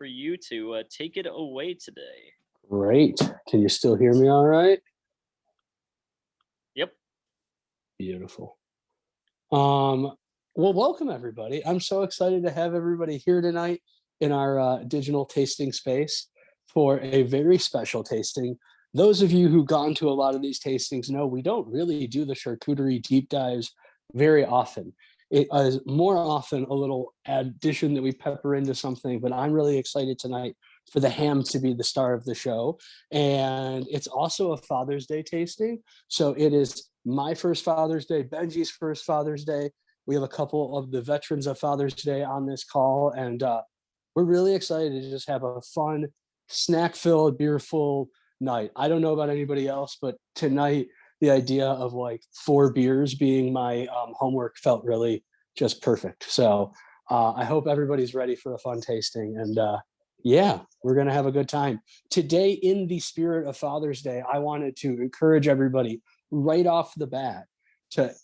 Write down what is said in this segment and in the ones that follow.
for you to take it away today. Great. Can you still hear me all right? Yep. Beautiful. Well, welcome everybody. I'm so excited to have everybody here tonight in our digital tasting space for a very special tasting. Those of you who've gone to a lot of these tastings know we don't really do the charcuterie deep dives very often. It is more often a little addition that we pepper into something, but I'm really excited tonight for the ham to be the star of the show. And it's also a Father's Day tasting. So it is my first Father's Day, Benji's first Father's Day. We have a couple of the veterans of Father's Day on this call, and we're really excited to just have a fun, snack-filled, beer-full night. I don't know about anybody else, but tonight, the idea of like 4 beers being my homework felt really just perfect. So I hope everybody's ready for a fun tasting. And yeah, we're going to have a good time. Today, in the spirit of Father's Day, I wanted to encourage everybody right off the bat to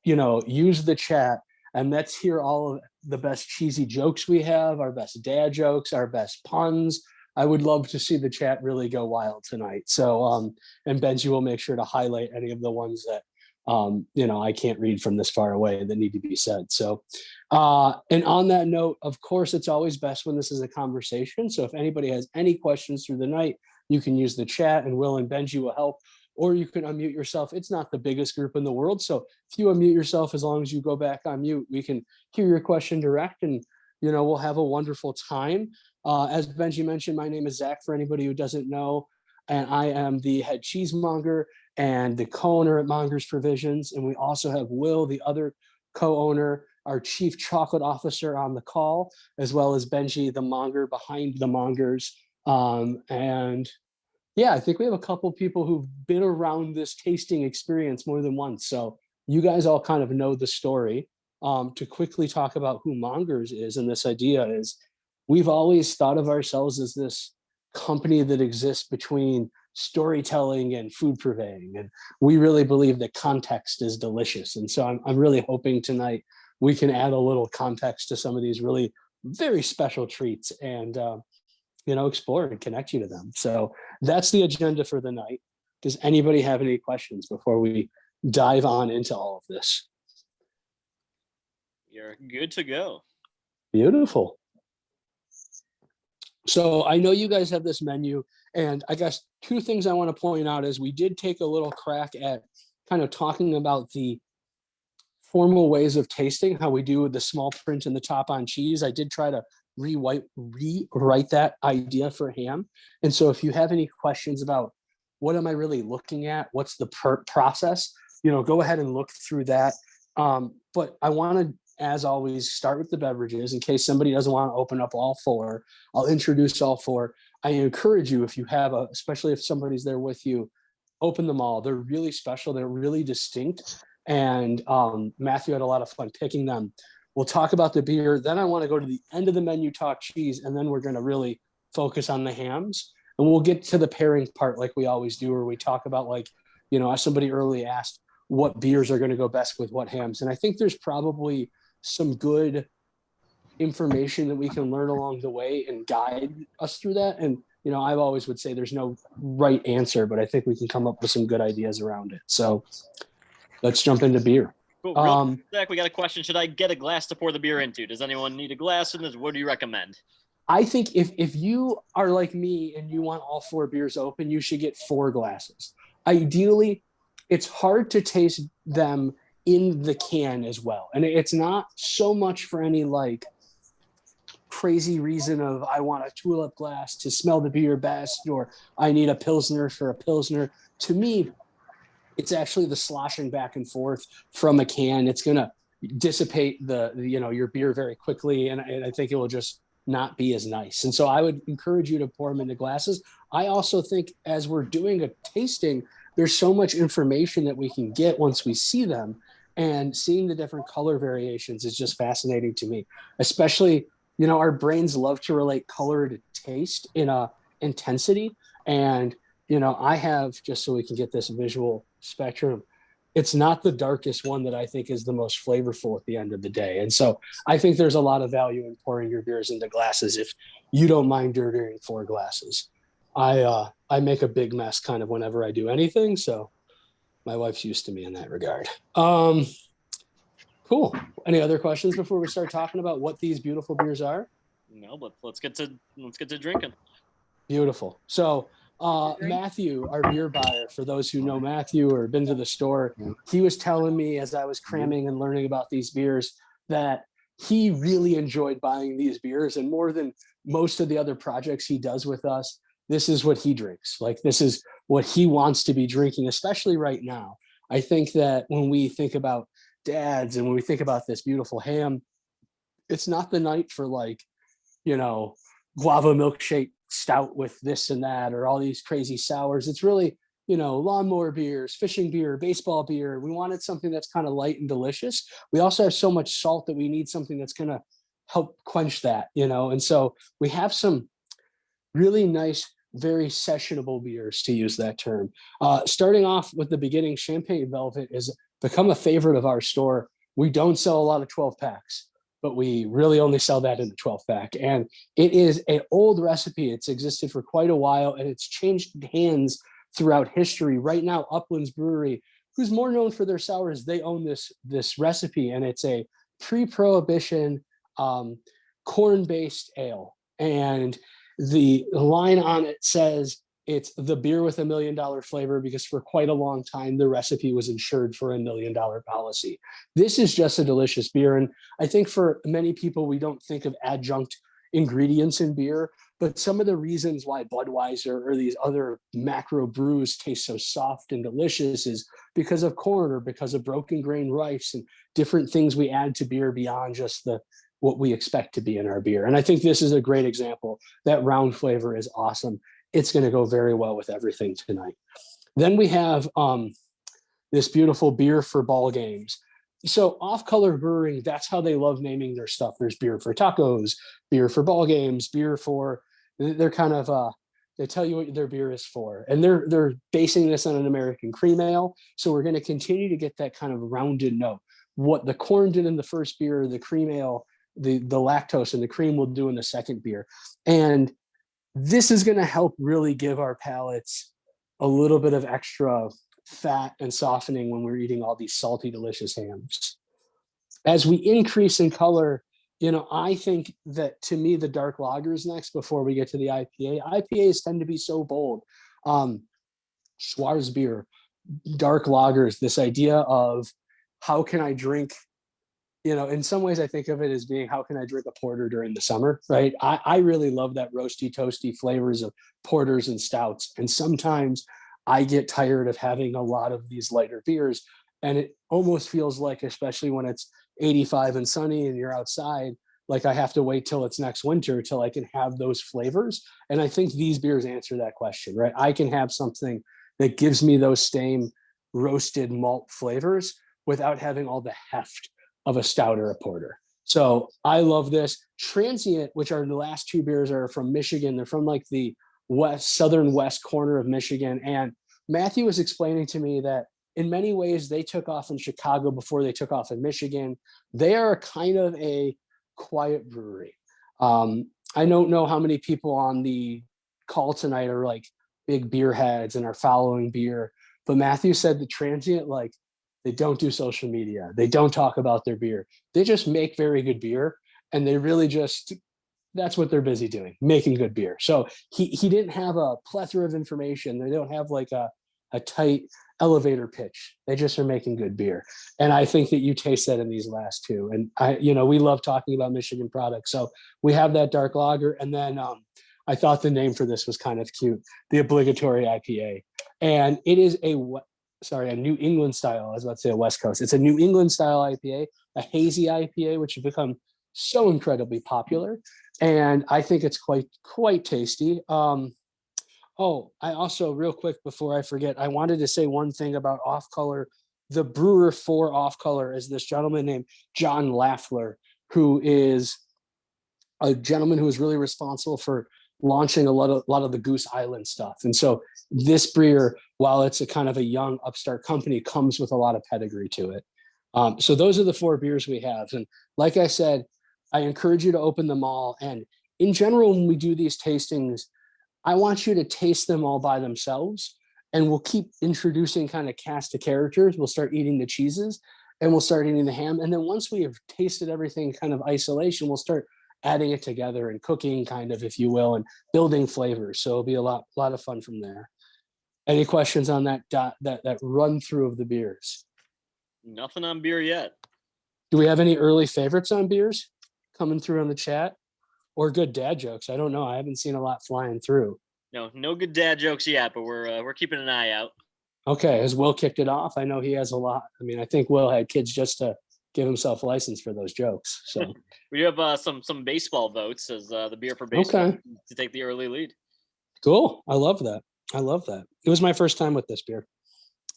use the chat, and let's hear all of the best cheesy jokes we have, our best dad jokes, our best puns. I would love to see the chat really go wild tonight. So, and Benji will make sure to highlight any of the ones that, I can't read from this far away that need to be said. So, and on that note, of course, it's always best when this is a conversation. So if anybody has any questions through the night, you can use the chat and Will and Benji will help, or you can unmute yourself. It's not the biggest group in the world. So if you unmute yourself, as long as you go back on mute, we can hear your question direct and, we'll have a wonderful time. As Benji mentioned, my name is Zach, for anybody who doesn't know, and I am the head cheesemonger and the co-owner at Monger's Provisions. And we also have Will, the other co-owner, our chief chocolate officer on the call, as well as Benji, the monger behind the Mongers. And yeah, I think we have a couple people who've been around this tasting experience more than once. So you guys all kind of know the story. To quickly talk about who Mongers is, and this idea is, we've always thought of ourselves as this company that exists between storytelling and food purveying. And we really believe that context is delicious. And so I'm really hoping tonight we can add a little context to some of these really very special treats and, explore and connect you to them. So that's the agenda for the night. Does anybody have any questions before we dive on into all of this? You're good to go. Beautiful. So I know you guys have this menu, and I guess 2 things I want to point out is we did take a little crack at kind of talking about the formal ways of tasting, how we do with the small print in the top on cheese. I did try to rewrite that idea for ham. And so if you have any questions about what am I really looking at, what's the process, go ahead and look through that. But I want to, as always, start with the beverages in case somebody doesn't want to open up all 4. I'll introduce all 4. I encourage you, if you have especially if somebody's there with you, open them all. They're really special. They're really distinct. And Matthew had a lot of fun picking them. We'll talk about the beer. Then I want to go to the end of the menu, talk cheese, and then we're going to really focus on the hams. And we'll get to the pairing part like we always do, where we talk about, like, as somebody early asked, what beers are going to go best with what hams. And I think there's probably some good information that we can learn along the way and guide us through that. And, I always would say there's no right answer, but I think we can come up with some good ideas around it. So let's jump into beer. Cool. Zach, we got a question. Should I get a glass to pour the beer into? Does anyone need a glass in this? What do you recommend? I think if you are like me and you want all 4 beers open, you should get 4 glasses. Ideally, it's hard to taste them in the can as well. And it's not so much for any like crazy reason of I want a tulip glass to smell the beer best, or I need a Pilsner for a Pilsner. To me, it's actually the sloshing back and forth from a can. It's going to dissipate your beer very quickly. And I think it will just not be as nice. And so I would encourage you to pour them into glasses. I also think as we're doing a tasting, there's so much information that we can get once we see them, and seeing the different color variations is just fascinating to me, especially, our brains love to relate color to taste in a intensity. And, I have, just so we can get this visual spectrum, it's not the darkest one that I think is the most flavorful at the end of the day. And so I think there's a lot of value in pouring your beers into glasses if you don't mind dirtying 4 glasses. I make a big mess kind of whenever I do anything, so my wife's used to me in that regard. Cool. Any other questions before we start talking about what these beautiful beers are? No, but let's get to drinking. Beautiful. So Matthew, our beer buyer, for those who know Matthew or been to the store, he was telling me as I was cramming and learning about these beers that he really enjoyed buying these beers, and more than most of the other projects he does with us, this is what he drinks. Like, this is what he wants to be drinking, especially right now. I think that when we think about dads and when we think about this beautiful ham, it's not the night for, like, you know, guava milkshake stout with this and that, or all these crazy sours. It's really, you know, lawnmower beers, fishing beer, baseball beer. We wanted something that's kind of light and delicious. We also have so much salt that we need something that's going to help quench that, you know. And so we have some really nice, very sessionable beers, to use that term. Starting off with the beginning, Champagne Velvet has become a favorite of our store. We don't sell a lot of 12 packs, but we really only sell that in the 12 pack. And it is an old recipe. It's existed for quite a while, and it's changed hands throughout history. Right now, Uplands Brewery, who's more known for their sours, they own this recipe, and it's a pre-prohibition corn-based ale. And the line on it says it's the beer with $1 million flavor, because for quite a long time, the recipe was insured for $1 million policy. This is just a delicious beer. And I think for many people, we don't think of adjunct ingredients in beer, but some of the reasons why Budweiser or these other macro brews taste so soft and delicious is because of corn or because of broken grain rice and different things we add to beer beyond just what we expect to be in our beer. And I think this is a great example. That round flavor is awesome. It's going to go very well with everything tonight. Then we have this beautiful beer for ball games. So Off Color Brewing, that's how they love naming their stuff. There's beer for tacos, beer for ball games, beer for, they're kind of, they tell you what their beer is for. And they're basing this on an American cream ale. So we're going to continue to get that kind of rounded note. What the corn did in the first beer, the cream ale, the lactose and the cream will do in the second beer. And this is going to help really give our palates a little bit of extra fat and softening when we're eating all these salty, delicious hams. As we increase in color, you know, I think that, to me, the dark lager is next before we get to the IPA. IPAs tend to be so bold. Schwarzbier, dark lagers, this idea of how can I drink, you know, in some ways I think of it as being, how can I drink a porter during the summer, right? I really love that roasty, toasty flavors of porters and stouts. And sometimes I get tired of having a lot of these lighter beers. And it almost feels like, especially when it's 85 and sunny and you're outside, like I have to wait till it's next winter till I can have those flavors. And I think these beers answer that question, right? I can have something that gives me those same roasted malt flavors without having all the heft of a stout or a porter. So I love this. Transient, which are the last 2 beers, are from Michigan. They're from like the southern west corner of Michigan. And Matthew was explaining to me that in many ways they took off in Chicago before they took off in Michigan. They are kind of a quiet brewery. I don't know how many people on the call tonight are like big beer heads and are following beer, but Matthew said the Transient, like, they don't do social media. They don't talk about their beer. They just make very good beer. And they really just, that's what they're busy doing, making good beer. So he didn't have a plethora of information. They don't have like a tight elevator pitch. They just are making good beer. And I think that you taste that in these last 2. And we love talking about Michigan products. So we have that dark lager. And then I thought the name for this was kind of cute, the Obligatory IPA. And it is a New England style. I was about to say a West Coast. It's a New England style IPA, a hazy IPA, which has become so incredibly popular. And I think it's quite tasty. I also, real quick, before I forget, I wanted to say one thing about Off Color. The brewer for Off Color is this gentleman named John Laffler, who is a gentleman who is really responsible for launching a lot of the Goose Island stuff. And so this beer, while it's a kind of a young upstart company, comes with a lot of pedigree to it. So those are the 4 beers we have. And like I said, I encourage you to open them all. And in general, when we do these tastings, I want you to taste them all by themselves. And we'll keep introducing kind of cast of characters. We'll start eating the cheeses and we'll start eating the ham. And then once we have tasted everything kind of isolation, we'll start adding it together and cooking kind of, if you will, and building flavors. So it'll be a lot of fun from there. Any questions on that run through of the beers? Nothing on beer yet. Do we have any early favorites on beers coming through on the chat, or good dad jokes? I don't know. I haven't seen a lot flying through. No good dad jokes yet, but we're keeping an eye out. Okay, has Will kicked it off? I know he has a lot. I mean, I think Will had kids just to give himself license for those jokes. So we do have some baseball votes as the beer for baseball to take the early lead. Cool. I love that. It was my first time with this beer.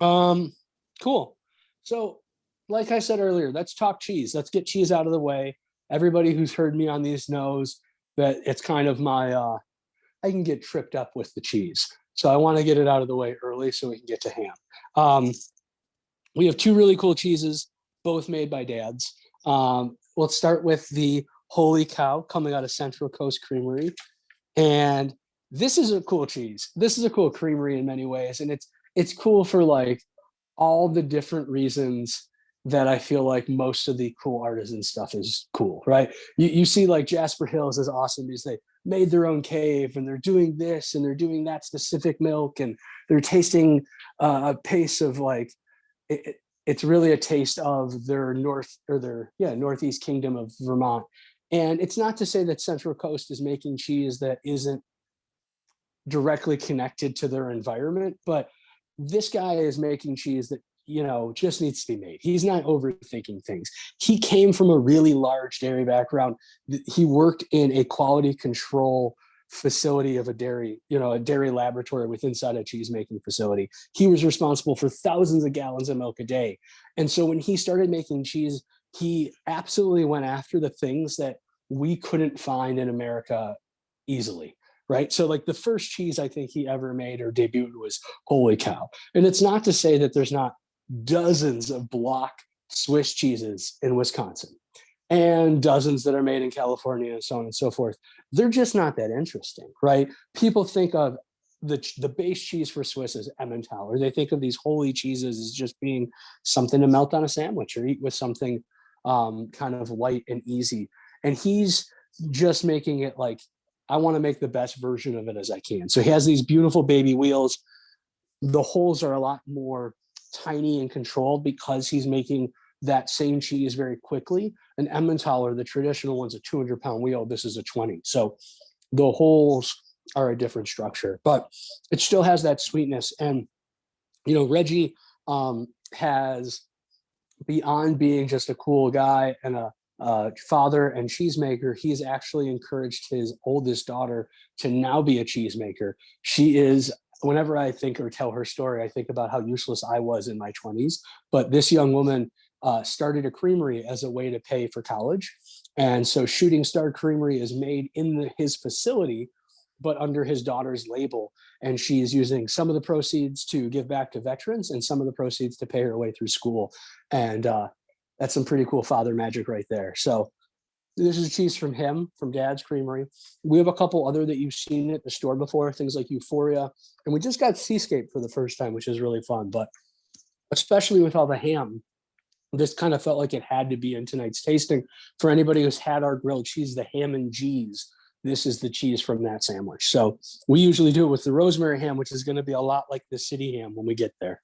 Cool. So, like I said earlier, let's talk cheese. Let's get cheese out of the way. Everybody who's heard me on these knows that it's kind of my I can get tripped up with the cheese. So I want to get it out of the way early so we can get to ham. We have 2 really cool cheeses, both made by dads. Let's start with the Holey Cow coming out of Central Coast Creamery. And this is a cool cheese. This is a cool creamery in many ways. And it's cool for like all the different reasons that I feel like most of the cool artisan stuff is cool, right? You see like Jasper Hills is awesome because they made their own cave and they're doing this and they're doing that specific milk and they're tasting a pace of like, it's really a taste of their Northeast Kingdom of Vermont. And it's not to say that Central Coast is making cheese that isn't directly connected to their environment, but this guy is making cheese that, just needs to be made. He's not overthinking things. He came from a really large dairy background. He worked in a quality control facility of a dairy laboratory with inside a cheese making facility. He was responsible for thousands of gallons of milk a day. And so when he started making cheese, he absolutely went after the things that we couldn't find in America easily. Right. So like the first cheese I think he ever made or debuted was Holey Cow. And it's not to say that there's not dozens of block Swiss cheeses in Wisconsin and dozens that are made in California and so on and so forth. They're just not that interesting, right? People think of the base cheese for Swiss as Emmental, or they think of these holy cheeses as just being something to melt on a sandwich or eat with something kind of light and easy. And he's just making it like, I want to make the best version of it as I can. So he has these beautiful baby wheels. The holes are a lot more tiny and controlled because he's making that same cheese very quickly. An Emmentaler, the traditional one's a 200-pound wheel. This is a 20. So the holes are a different structure, but it still has that sweetness. And, Reggie has, beyond being just a cool guy and a father and cheesemaker, he's actually encouraged his oldest daughter to now be a cheesemaker. She is, whenever I think or tell her story, I think about how useless I was in my 20s. But this young woman started a creamery as a way to pay for college. And so Shooting Star Creamery is made in his facility, but under his daughter's label. And she's using some of the proceeds to give back to veterans and some of the proceeds to pay her way through school. And that's some pretty cool father magic right there. So this is cheese from him, from Dad's Creamery. We have a couple other that you've seen at the store before, things like Euphoria. And we just got Seascape for the first time, which is really fun. But especially with all the ham, this kind of felt like it had to be in tonight's tasting. For anybody who's had our grilled cheese, the ham and cheese, this is the cheese from that sandwich. So we usually do it with the rosemary ham, which is going to be a lot like the city ham when we get there.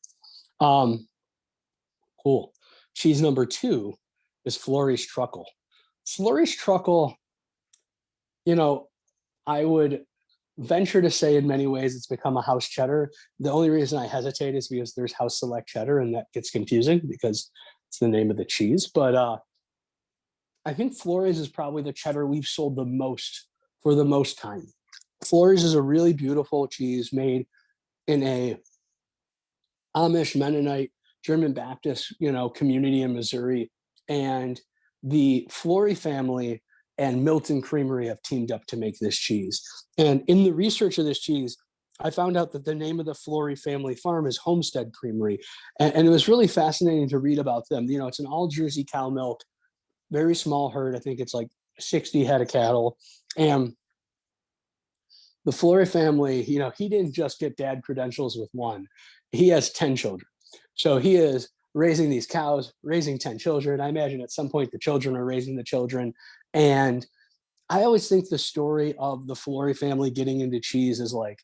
Cool. Cheese number 2 is Flory's Truckle. Flory's Truckle, I would venture to say in many ways it's become a house cheddar. The only reason I hesitate is because there's house select cheddar, and that gets confusing because it's the name of the cheese. But I think Flory's is probably the cheddar we've sold the most for the most time. Flory's is a really beautiful cheese made in a Amish Mennonite German Baptist, community in Missouri. And the Flory family and Milton Creamery have teamed up to make this cheese. And in the research of this cheese, I found out that the name of the Flory family farm is Homestead Creamery. And it was really fascinating to read about them. You know, it's an all Jersey cow milk, very small herd. I think it's like 60 head of cattle. And the Flory family, you know, he didn't just get dad credentials with one. He has 10 children. So he is raising these cows, raising 10 children. I imagine at some point the children are raising the children. And I always think the story of the Flory family getting into cheese is like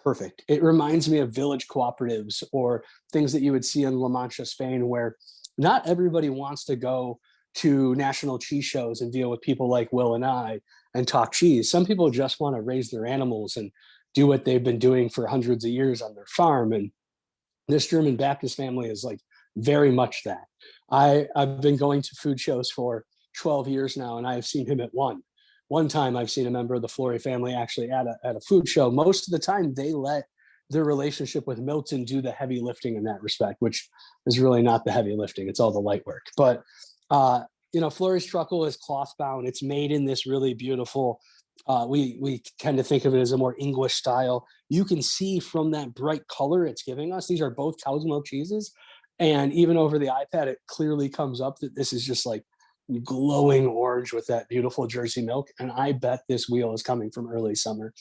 perfect. It reminds me of village cooperatives or things that you would see in La Mancha, Spain, where not everybody wants to go to national cheese shows and deal with people like Will and I and talk cheese. Some people just want to raise their animals and do what they've been doing for hundreds of years on their farm. And this German Baptist family is like very much that. I've been going to food shows for 12 years now, and I've seen him at one. One time I've seen a member of the Flory family actually at a food show. Most of the time they let their relationship with Milton do the heavy lifting in that respect, which is really not the heavy lifting. It's all the light work. But you know, Flory's Truckle is cloth bound. It's made in this really beautiful, we tend to think of it as a more English style. You can see from that bright color it's giving us, these are both cow's milk cheeses. And even over the iPad, it clearly comes up that this is just like glowing orange with that beautiful Jersey milk. And I bet this wheel is coming from early summer,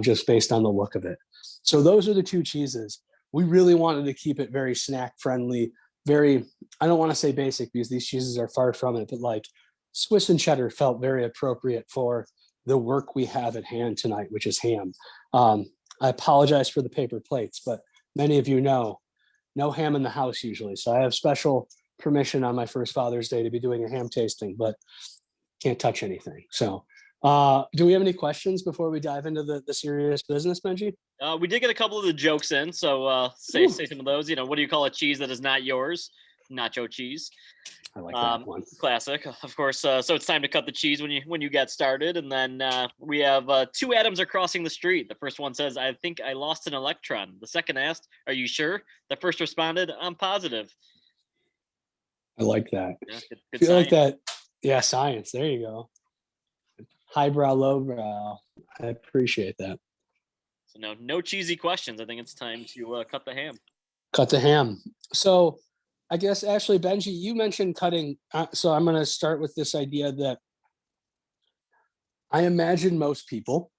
just based on the look of it. So those are the two cheeses. We really wanted to keep it very snack friendly, very, I don't want to say basic because these cheeses are far from it, but like Swiss and cheddar felt very appropriate for the work we have at hand tonight, which is ham. I apologize for the paper plates, but many of you know, no ham in the house usually. So I have special permission on my first Father's Day to be doing a ham tasting, but can't touch anything. So do we have any questions before we dive into the serious business, Benji? We did get a couple of the jokes in, so say some of those. You know, what do you call a cheese that is not yours? Nacho cheese. I like that one. Classic, of course. So it's time to cut the cheese when you get started, and then we have two Adams are crossing the street. The first one says, "I think I lost an electron." The second asked, "Are you sure?" The first responded, "I'm positive." I like that. Yeah, good I feel science. like that. Yeah, science. There you go. Highbrow, lowbrow. I appreciate that. So no cheesy questions. I think it's time to cut the ham. Cut the ham. So I guess actually, Benji, you mentioned cutting. So I'm going to start with this idea that I imagine most people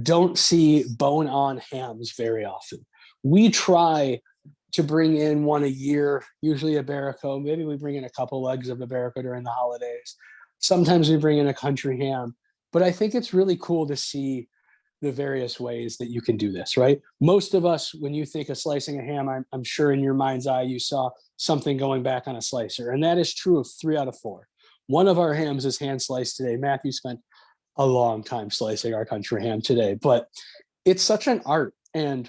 don't see bone-on hams very often. We try to bring in one a year, usually a Barraco. Maybe we bring in a couple legs of a Barraco during the holidays. Sometimes we bring in a country ham. But I think it's really cool to see the various ways that you can do this, right? Most of us, when you think of slicing a ham, I'm sure in your mind's eye, you saw something going back on a slicer. And that is true of 3 out of 4. One of our hams is hand sliced today. Matthew spent a long time slicing our country ham today, but it's such an art and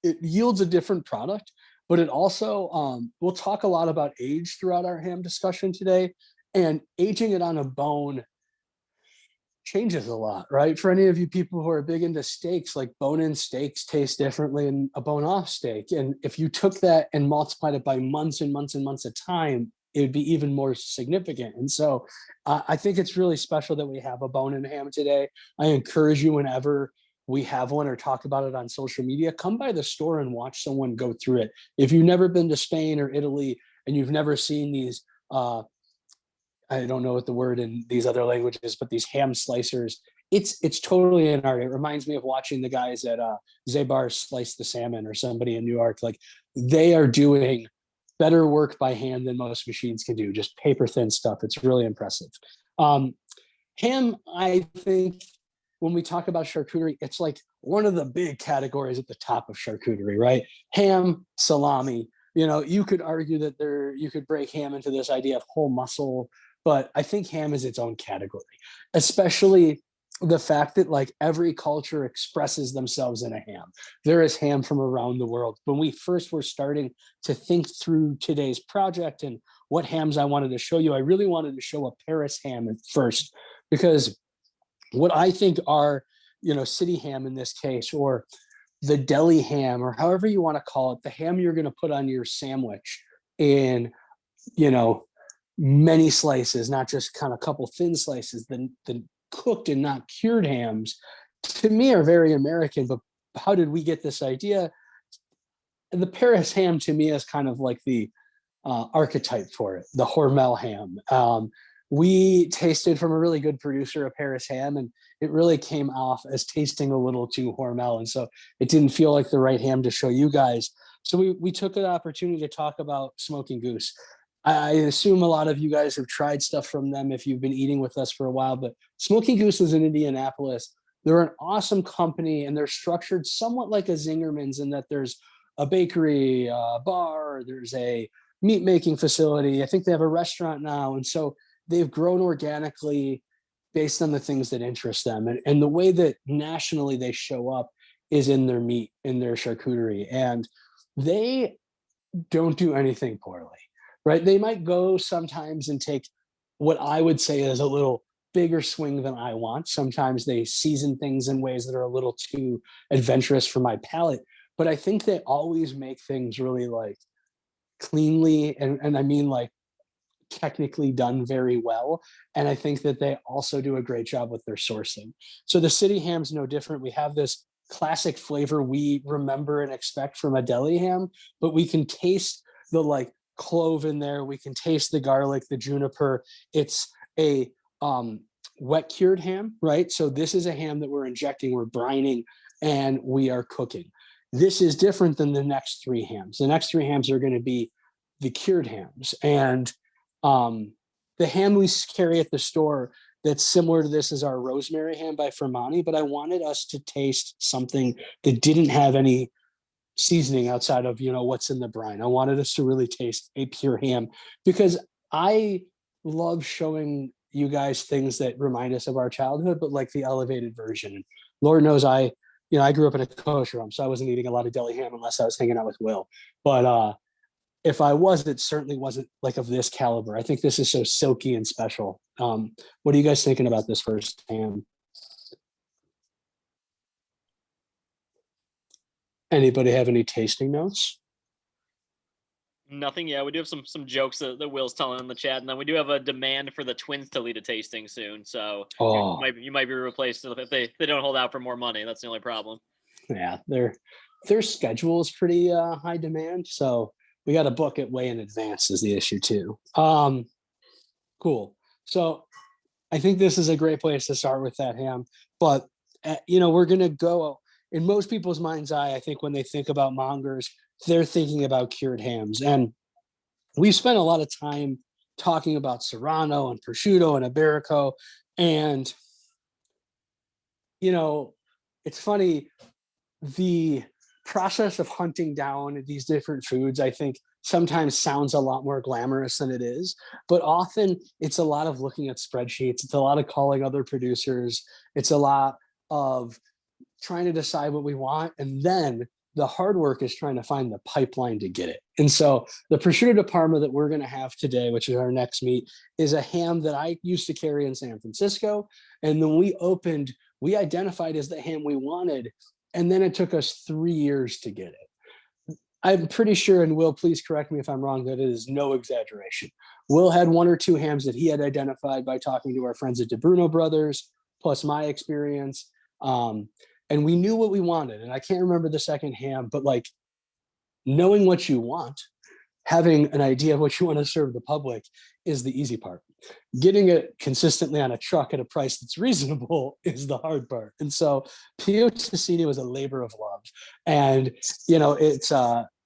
it yields a different product, but it also, we'll talk a lot about age throughout our ham discussion today, and aging it on a bone changes a lot, right? For any of you people who are big into steaks, like bone-in steaks taste differently than a bone-off steak. And if you took that and multiplied it by months and months and months of time, it would be even more significant. And so I think it's really special that we have a bone-in ham today. I encourage you, whenever we have one or talk about it on social media, come by the store and watch someone go through it. If you've never been to Spain or Italy and you've never seen these, I don't know what the word in these other languages, but these ham slicers, it's totally an art. It reminds me of watching the guys at Zabar Slice the Salmon or somebody in New York. Like, they are doing better work by hand than most machines can do, just paper thin stuff. It's really impressive. Ham, I think when we talk about charcuterie, it's like one of the big categories at the top of charcuterie, right? Ham, salami. You know, you could argue that you could break ham into this idea of whole muscle, but I think ham is its own category, especially the fact that like every culture expresses themselves in a ham. There is ham from around the world. When we first were starting to think through today's project and what hams I wanted to show you, I really wanted to show a Paris ham at first, because what I think are, you know, city ham in this case, or the deli ham, or however you want to call it, the ham you're going to put on your sandwich in, you know, many slices, not just kind of a couple thin slices, the cooked and not cured hams, to me are very American. But how did we get this idea? The Paris ham to me is kind of like the archetype for it, the Hormel ham. We tasted from a really good producer of Paris ham, and it really came off as tasting a little too Hormel. And so it didn't feel like the right ham to show you guys. So we took an opportunity to talk about Smoking Goose. I assume a lot of you guys have tried stuff from them if you've been eating with us for a while, but Smoking Goose is in Indianapolis. They're an awesome company, and they're structured somewhat like a Zingerman's in that there's a bakery, a bar, there's a meat making facility. I think they have a restaurant now. And so they've grown organically based on the things that interest them. And the way that nationally they show up is in their meat, in their charcuterie. And they don't do anything poorly, right? They might go sometimes and take what I would say is a little bigger swing than I want. Sometimes they season things in ways that are a little too adventurous for my palate. But I think they always make things really like cleanly, and I mean like technically done very well. And I think that they also do a great job with their sourcing. So the city ham's no different. We have this classic flavor we remember and expect from a deli ham, but we can taste the like clove in there. We can taste the garlic, the juniper. It's a wet cured ham, right? So this is a ham that we're injecting, we're brining, and we are cooking. This is different than the next three hams. The next three hams are going to be the cured hams. And the ham we carry at the store that's similar to this is our rosemary ham by Fermani, but I wanted us to taste something that didn't have any seasoning outside of, you know, what's in the brine. I wanted us to really taste a pure ham because I love showing you guys things that remind us of our childhood, but like the elevated version. Lord knows I grew up in a kosher home, so I wasn't eating a lot of deli ham unless I was hanging out with Will. But if I was, it certainly wasn't like of this caliber. I think this is so silky and special. What are you guys thinking about this first ham? Anybody have any tasting notes? Nothing. Yeah, we do have some jokes that Will's telling in the chat, and then we do have a demand for the twins to lead a tasting soon. So you might be replaced if they don't hold out for more money. That's the only problem. Yeah, their schedule is pretty high demand, so we got to book it way in advance is the issue too. Cool. So I think this is a great place to start with that ham, but we're gonna go in most people's mind's eye. I think when they think about mongers, they're thinking about cured hams, and we spent a lot of time talking about Serrano and prosciutto and Iberico, and it's funny, the process of hunting down these different foods, I think sometimes sounds a lot more glamorous than it is, but often it's a lot of looking at spreadsheets. It's a lot of calling other producers. It's a lot of trying to decide what we want. And then the hard work is trying to find the pipeline to get it. And so the prosciutto di Parma that we're going to have today, which is our next meat, is a ham that I used to carry in San Francisco. And then we opened, we identified as the ham we wanted. And then it took us 3 years to get it. I'm pretty sure, and Will, please correct me if I'm wrong, that it is no exaggeration. Will had 1 or 2 hams that he had identified by talking to our friends at DeBruno Brothers, plus my experience. And we knew what we wanted. And I can't remember the second ham, but like knowing what you want, having an idea of what you want to serve the public is the easy part. Getting it consistently on a truck at a price that's reasonable is the hard part. And so Pio Tosini was a labor of love. And, it's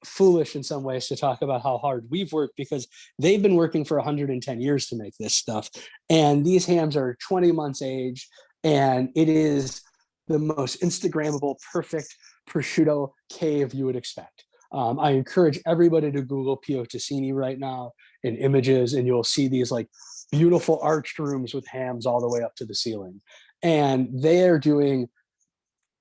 foolish in some ways to talk about how hard we've worked because they've been working for 110 years to make this stuff. And these hams are 20 months age, and it is the most Instagrammable, perfect prosciutto cave you would expect. I encourage everybody to Google Pio Tosini right now in images, and you'll see these like beautiful arched rooms with hams all the way up to the ceiling. And they are doing,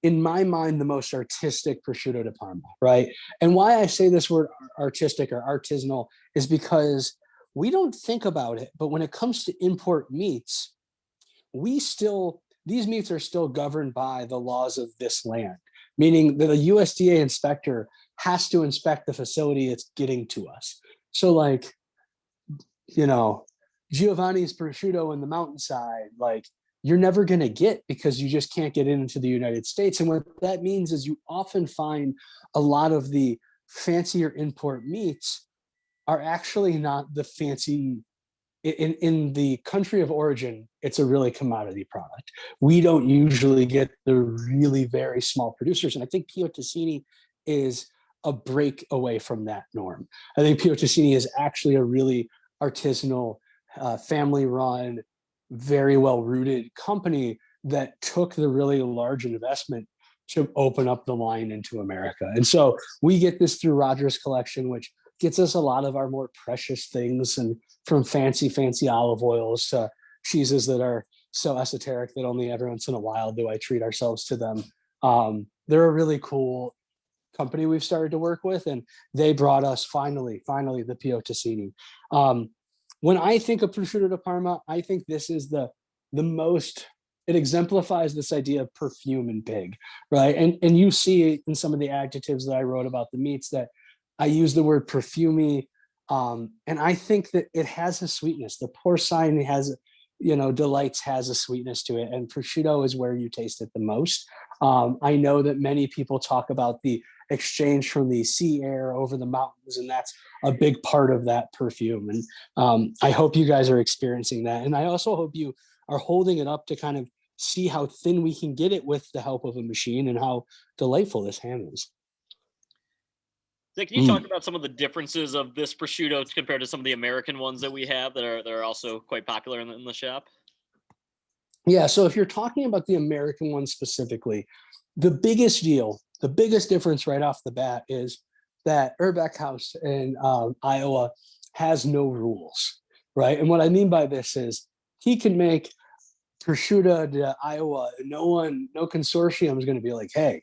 in my mind, the most artistic prosciutto di Parma, right? And why I say this word artistic or artisanal is because we don't think about it, but when it comes to import meats, these meats are still governed by the laws of this land, meaning that a USDA inspector has to inspect the facility it's getting to us. So Giovanni's prosciutto in the mountainside, like you're never going to get because you just can't get into the United States. And what that means is you often find a lot of the fancier import meats are actually not the fancy in the country of origin. It's a really commodity product. We don't usually get the really very small producers. And I think Pio Tosini is a break away from that norm. I think Pio Tosini is actually a really artisanal, family run, very well rooted company that took the really large investment to open up the line into America. And so we get this through Rogers Collection, which gets us a lot of our more precious things, and from fancy olive oils to cheeses that are so esoteric that only every once in a while do I treat ourselves to them. They're a really cool company we've started to work with, and they brought us finally the Pio Tosini. When I think of prosciutto di Parma, I think this is the most, it exemplifies this idea of perfume in pig, right? And you see in some of the adjectives that I wrote about the meats that I use the word perfumey, and I think that it has a sweetness. The porcine has, delights has a sweetness to it, and prosciutto is where you taste it the most. I know that many people talk about the exchange from the sea air over the mountains, and that's a big part of that perfume. And I hope you guys are experiencing that. And I also hope you are holding it up to kind of see how thin we can get it with the help of a machine and how delightful this ham is. So can you talk about some of the differences of this prosciutto compared to some of the American ones that we have that are also quite popular in the shop? Yeah, so if you're talking about the American one specifically, the biggest difference right off the bat is that Urbeck House in Iowa has no rules, right? And what I mean by this is he can make prosciutto to Iowa. No consortium is going to be like, hey,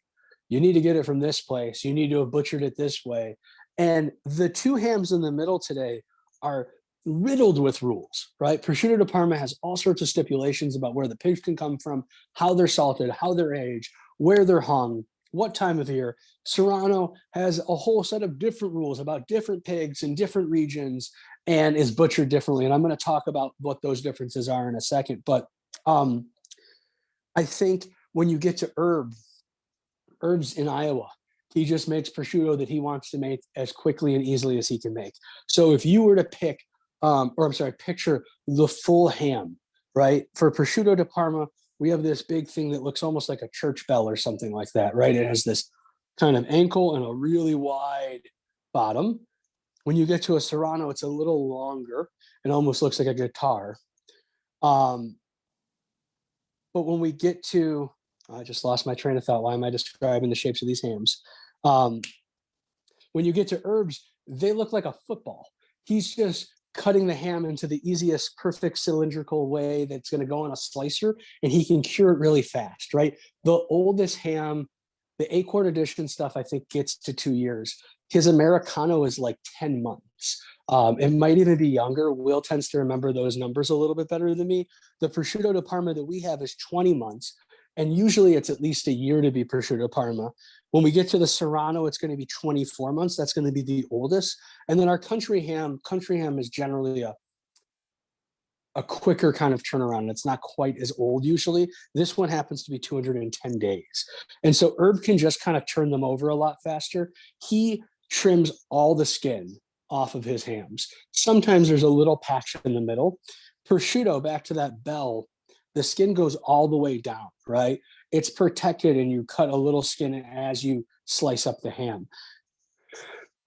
you need to get it from this place. You need to have butchered it this way. And the two hams in the middle today are riddled with rules, right? Prosciutto di Parma has all sorts of stipulations about where the pigs can come from, how they're salted, how they're aged, where they're hung, what time of year. Serrano has a whole set of different rules about different pigs in different regions and is butchered differently. And I'm going to talk about what those differences are in a second. But I think when you get to Herbs in Iowa, he just makes prosciutto that he wants to make as quickly and easily as he can make. So if you were to picture the full ham, right? For prosciutto di Parma, we have this big thing that looks almost like a church bell or something like that, right? It has this kind of ankle and a really wide bottom. When you get to a Serrano, it's a little longer. It almost looks like a guitar. But when we get to, I just lost my train of thought. Why am I describing the shapes of these hams? When you get to Herbs, they look like a football. He's just cutting the ham into the easiest, perfect cylindrical way that's going to go on a slicer, and he can cure it really fast, right? The oldest ham, the 8-quart edition stuff, I think gets to 2 years. His Americano is like 10 months. It might even be younger. Will tends to remember those numbers a little bit better than me. The prosciutto di Parma that we have is 20 months. And usually it's at least a year to be prosciutto di Parma. When we get to the Serrano, it's going to be 24 months. That's going to be the oldest. And then our country ham is generally a quicker kind of turnaround. It's not quite as old usually. This one happens to be 210 days. And so Herb can just kind of turn them over a lot faster. He trims all the skin off of his hams. Sometimes there's a little patch in the middle. Prosciutto, back to that bell, the skin goes all the way down, right? It's protected, and you cut a little skin as you slice up the ham.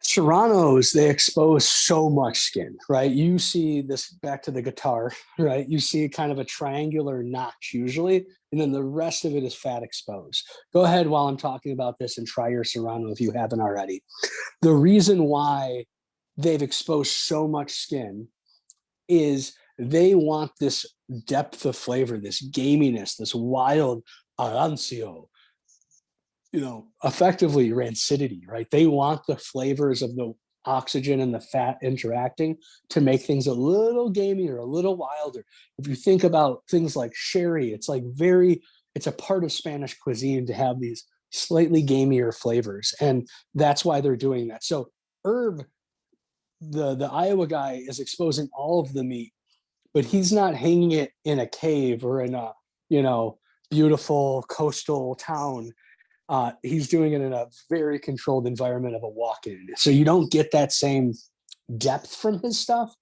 Serranos, they expose so much skin, right? You see this, back to the guitar, right? You see kind of a triangular notch usually, and then the rest of it is fat exposed. Go ahead while I'm talking about this and try your Serrano if you haven't already. The reason why they've exposed so much skin is they want this depth of flavor, this gaminess, this wild arancio, effectively rancidity, right? They want the flavors of the oxygen and the fat interacting to make things a little gamier, a little wilder. If you think about things like sherry, it's a part of Spanish cuisine to have these slightly gamier flavors. And that's why they're doing that. So Herb, the Iowa guy, is exposing all of the meat but he's not hanging it in a cave or in a, beautiful coastal town. He's doing it in a very controlled environment of a walk-in. So you don't get that same depth from his stuff.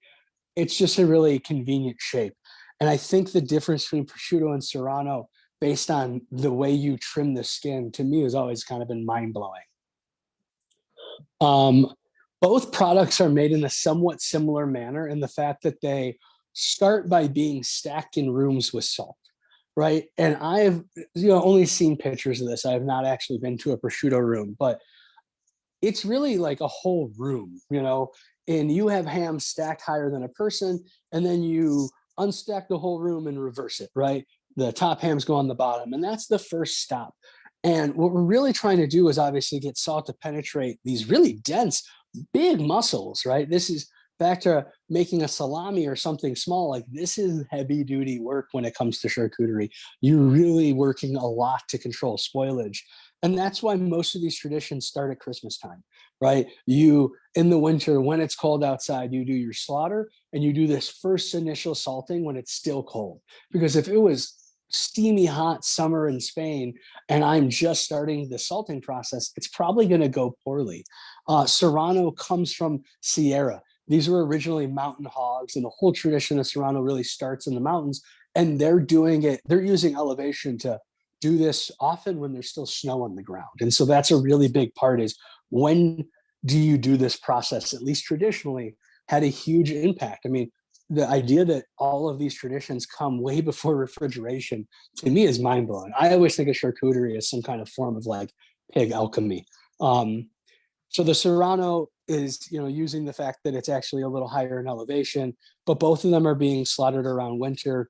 It's just a really convenient shape. And I think the difference between prosciutto and Serrano, based on the way you trim the skin, to me has always kind of been mind-blowing. Both products are made in a somewhat similar manner in the fact that they start by being stacked in rooms with salt, right? And I've only seen pictures of this. I have not actually been to a prosciutto room, but it's really like a whole room, and you have ham stacked higher than a person, and then you unstack the whole room and reverse it, right? The top hams go on the bottom, and that's the first stop. And what we're really trying to do is obviously get salt to penetrate these really dense, big muscles, right? This is back to making a salami or something small. Like, this is heavy duty work when it comes to charcuterie. You're really working a lot to control spoilage. And that's why most of these traditions start at Christmas time, right? You, in the winter, when it's cold outside, you do your slaughter and you do this first initial salting when it's still cold. Because if it was steamy hot summer in Spain and I'm just starting the salting process, it's probably going to go poorly. Serrano comes from Sierra. These were originally mountain hogs, and the whole tradition of Serrano really starts in the mountains. And they're using elevation to do this often when there's still snow on the ground. And so that's a really big part, is when do you do this process, at least traditionally, had a huge impact. I mean, the idea that all of these traditions come way before refrigeration, to me, is mind blowing. I always think of charcuterie as some kind of form of like pig alchemy. So the Serrano is, using the fact that it's actually a little higher in elevation, but both of them are being slaughtered around winter.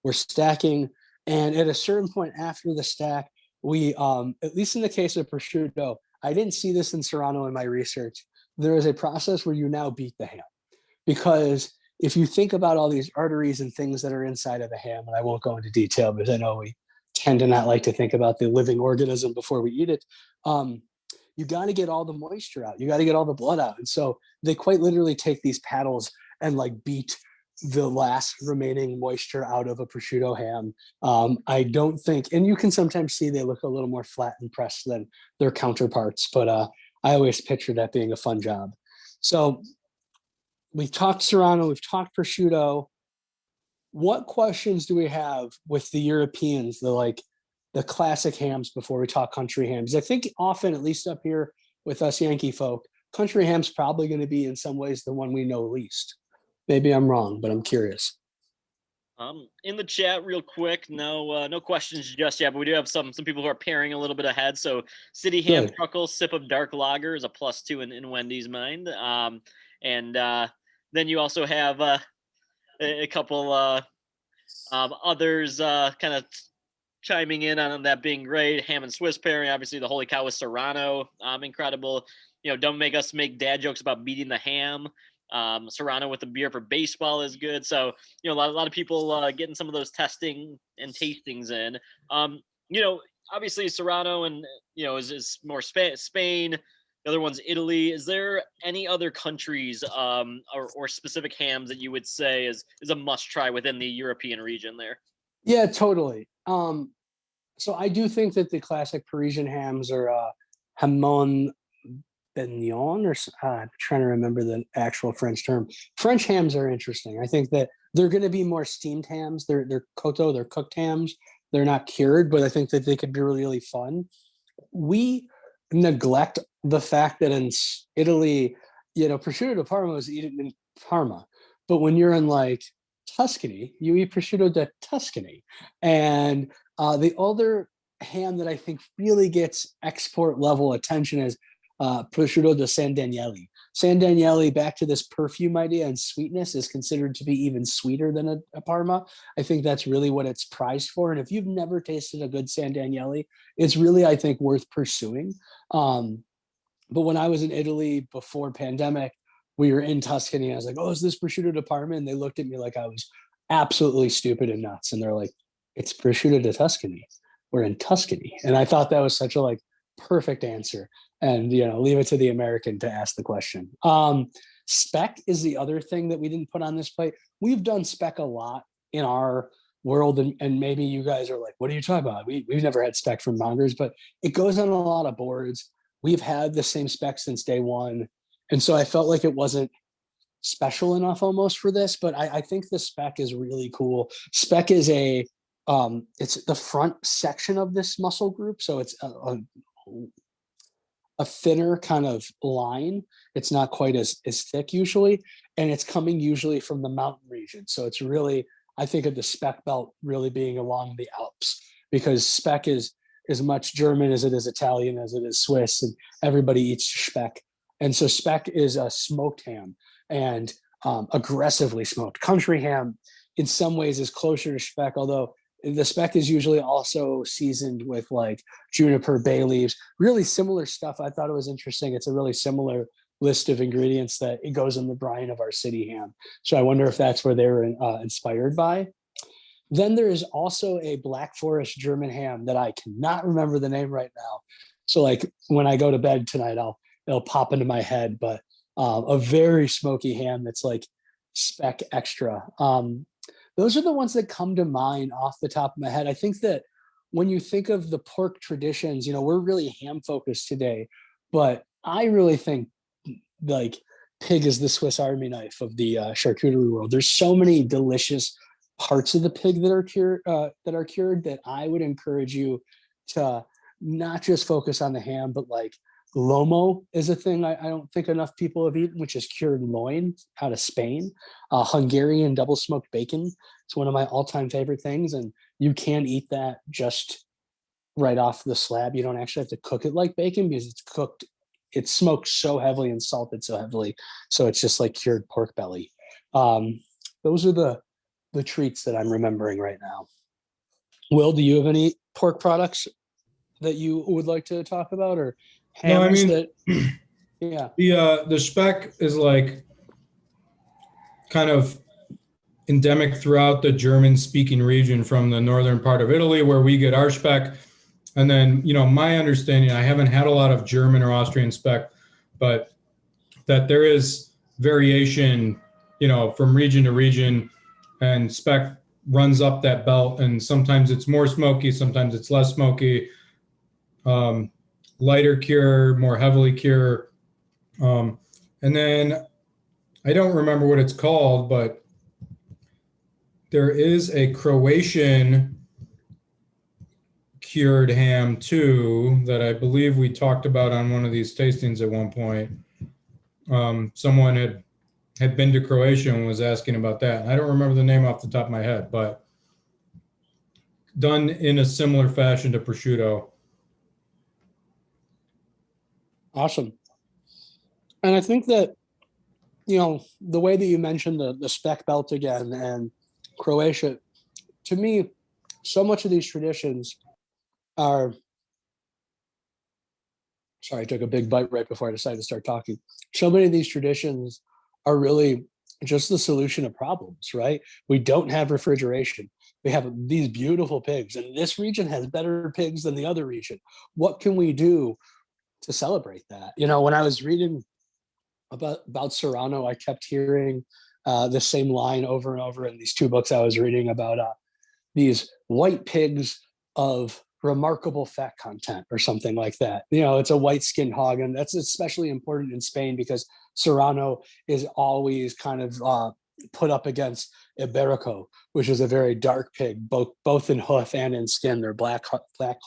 We're stacking, and at a certain point after the stack, we, at least in the case of prosciutto, I didn't see this in Serrano in my research. There is a process where you now beat the ham, because if you think about all these arteries and things that are inside of the ham, and I won't go into detail because I know we tend to not like to think about the living organism before we eat it. You got to get all the moisture out. You got to get all the blood out. And so they quite literally take these paddles and like beat the last remaining moisture out of a prosciutto ham. I don't think, and you can sometimes see they look a little more flat and pressed than their counterparts, but I always picture that being a fun job. So we've talked Serrano, we've talked prosciutto. What questions do we have with the Europeans, the classic hams, before we talk country hams? I think often, at least up here with us Yankee folk, country ham's probably going to be in some ways the one we know least. Maybe I'm wrong, but I'm curious. In the chat, real quick, no questions just yet, but we do have some people who are pairing a little bit ahead. So City Ham Truckle Sip of Dark Lager is a +2 in Wendy's mind. And then you also have a couple others kind of chiming in on that being great. Ham and Swiss pairing, obviously the Holey Cow with Serrano, incredible. Don't make us make dad jokes about beating the ham. Serrano with the beer for baseball is good. So, a lot of people getting some of those testing and tastings in. Obviously Serrano and, is more Spain. The other one's Italy. Is there any other countries or specific hams that you would say is a must try within the European region there? Yeah, totally. So I do think that the classic Parisian hams are hamon beignon, or I'm trying to remember the actual French term. French hams are interesting. I think that they're going to be more steamed hams. They're koto, they're cooked hams. They're not cured, but I think that they could be really, really fun. We neglect the fact that in Italy, prosciutto di Parma is eaten in Parma, but when you're in like Tuscany, you eat prosciutto di Tuscany. And the other ham that I think really gets export level attention is prosciutto di San Daniele. San Daniele, back to this perfume idea and sweetness, is considered to be even sweeter than a Parma. I think that's really what it's prized for. And if you've never tasted a good San Daniele, it's really, I think, worth pursuing. But when I was in Italy before pandemic, we were in Tuscany. And I was like, oh, is this prosciutto di Parma? And they looked at me like I was absolutely stupid and nuts. And they're like, it's prosciutto di Tuscany. We're in Tuscany. And I thought that was such a perfect answer. And leave it to the American to ask the question. Speck is the other thing that we didn't put on this plate. We've done speck a lot in our world, and maybe you guys are like, what are you talking about? We've never had speck from Mongers, but it goes on a lot of boards. We've had the same speck since day one. And so I felt like it wasn't special enough almost for this, but I think the speck is really cool. Speck is it's the front section of this muscle group. So it's a thinner kind of line. It's not quite as thick usually, and it's coming usually from the mountain region. So it's really, I think of the speck belt really being along the Alps, because speck is as much German as it is Italian, as it is Swiss, and everybody eats speck. And so speck is a smoked ham, and aggressively smoked. Country ham in some ways is closer to speck, although the speck is usually also seasoned with like juniper, bay leaves, really similar stuff. I thought it was interesting. It's a really similar list of ingredients that it goes in the brine of our city ham. So I wonder if that's where they were inspired by. Then there is also a Black Forest German ham that I cannot remember the name right now. So like when I go to bed tonight, it'll pop into my head, but a very smoky ham that's like speck extra. Those are the ones that come to mind off the top of my head. I think that when you think of the pork traditions, we're really ham focused today, but I really think like pig is the Swiss Army knife of the charcuterie world. There's so many delicious parts of the pig that are cured that I would encourage you to not just focus on the ham, but like lomo is a thing I don't think enough people have eaten, which is cured loin out of Spain. Hungarian double smoked bacon. It's one of my all-time favorite things, and you can eat that just right off the slab. You don't actually have to cook it like bacon because it's smoked so heavily and salted so heavily, so it's just like cured pork belly. Those are the treats that I'm remembering right now. Will, do you have any pork products that you would like to talk about, or hams yeah. The speck is like kind of endemic throughout the German speaking region from the northern part of Italy where we get our speck. And then, my understanding, I haven't had a lot of German or Austrian speck, but that there is variation, from region to region, and speck runs up that belt, and sometimes it's more smoky, sometimes it's less smoky. Lighter cure, more heavily cure. And then I don't remember what it's called, but there is a Croatian cured ham too that I believe we talked about on one of these tastings at one point. Someone had been to Croatia and was asking about that. I don't remember the name off the top of my head, but done in a similar fashion to prosciutto. Awesome. And I think that, the way that you mentioned the speck belt again and Croatia, to me, so much of these traditions are, sorry, I took a big bite right before I decided to start talking. So many of these traditions are really just the solution of problems, right? We don't have refrigeration. We have these beautiful pigs, and this region has better pigs than the other region. What can we do to celebrate that? When I was reading about Serrano, I kept hearing the same line over and over in these two books I was reading about these white pigs of remarkable fat content or something like that. It's a white skinned hog, and that's especially important in Spain because Serrano is always kind of put up against Iberico, which is a very dark pig, both in hoof and in skin. They're black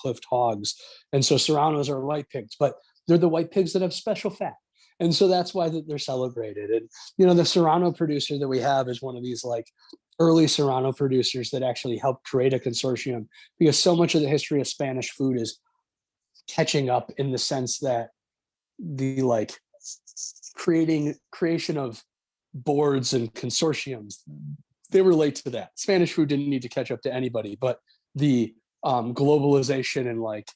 hoofed hogs. And so Serranos are white pigs, but they're the white pigs that have special fat. And so that's why they're celebrated. And, the Serrano producer that we have is one of these like early Serrano producers that actually helped create a consortium, because so much of the history of Spanish food is catching up in the sense that the like creation of boards and consortiums, they relate to that. Spanish food didn't need to catch up to anybody, but the globalization and like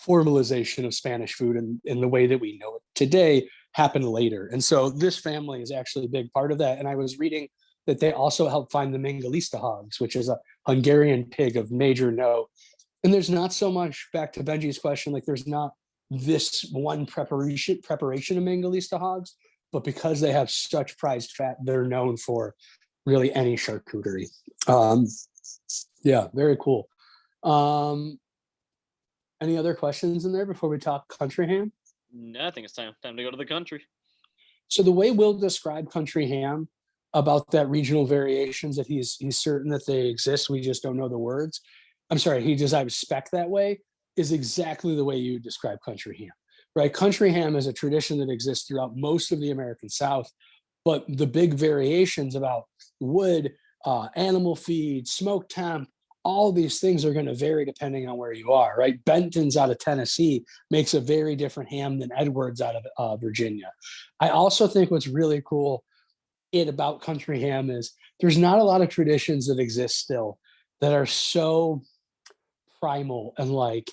formalization of Spanish food in the way that we know it today happened later. And so this family is actually a big part of that. And I was reading that they also helped find the Mengalista hogs, which is a Hungarian pig of major note. And there's not so much, back to Benji's question, like there's not this one preparation of Mengalista hogs, but because they have such prized fat, they're known for really any charcuterie. Yeah, very cool. Any other questions in there before we talk country ham? No, I think it's time to go to the country. So the way Will described country ham about that regional variations, that he's certain that they exist, we just don't know the words. I'm sorry, he describes spec that way, is exactly the way you describe country ham, right? Country ham is a tradition that exists throughout most of the American South, but the big variations about wood, animal feed, smoke temp, all these things are going to vary depending on where you are, right? Benton's out of Tennessee makes a very different ham than Edwards out of Virginia. I also think what's really cool about country ham is there's not a lot of traditions that exist still that are so primal and, like,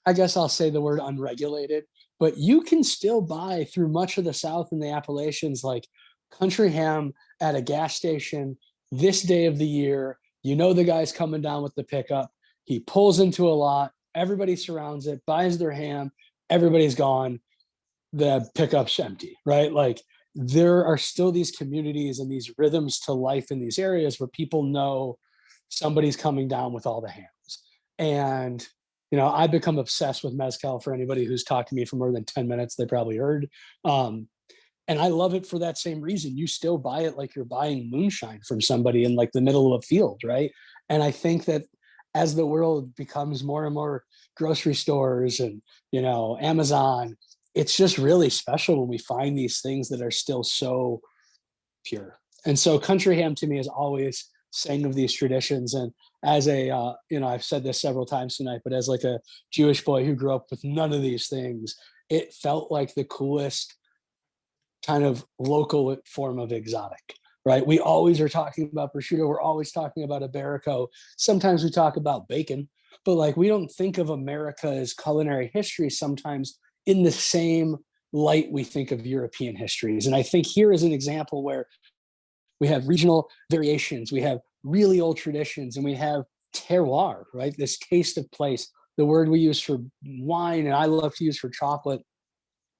I guess I'll say the word unregulated, but you can still buy through much of the South and the Appalachians, like country ham at a gas station this day of the year. You know, the guy's coming down with the pickup. He pulls into a lot. Everybody surrounds it, buys their ham. Everybody's gone. The pickup's empty, right? Like, there are still these communities and these rhythms to life in these areas where people know somebody's coming down with all the hams. And, you know, I've become obsessed with mezcal. For anybody who's talked to me for more than 10 minutes, they probably heard. And I love it for that same reason. You still buy it like you're buying moonshine from somebody in like the middle of a field, right? And I think that as the world becomes more and more grocery stores and, you know, Amazon, it's just really special when we find these things that are still so pure. And so country ham to me is always sang of these traditions. And as a, you know, I've said this several times tonight, but as like a Jewish boy who grew up with none of these things, it felt like the coolest kind of local form of exotic, right? We always are talking about prosciutto. We're always talking about Iberico. Sometimes we talk about bacon, but like, we don't think of America's culinary history sometimes in the same light we think of European histories. And I think here is an example where we have regional variations, we have really old traditions, and we have terroir, right? This taste of place, the word we use for wine and I love to use for chocolate,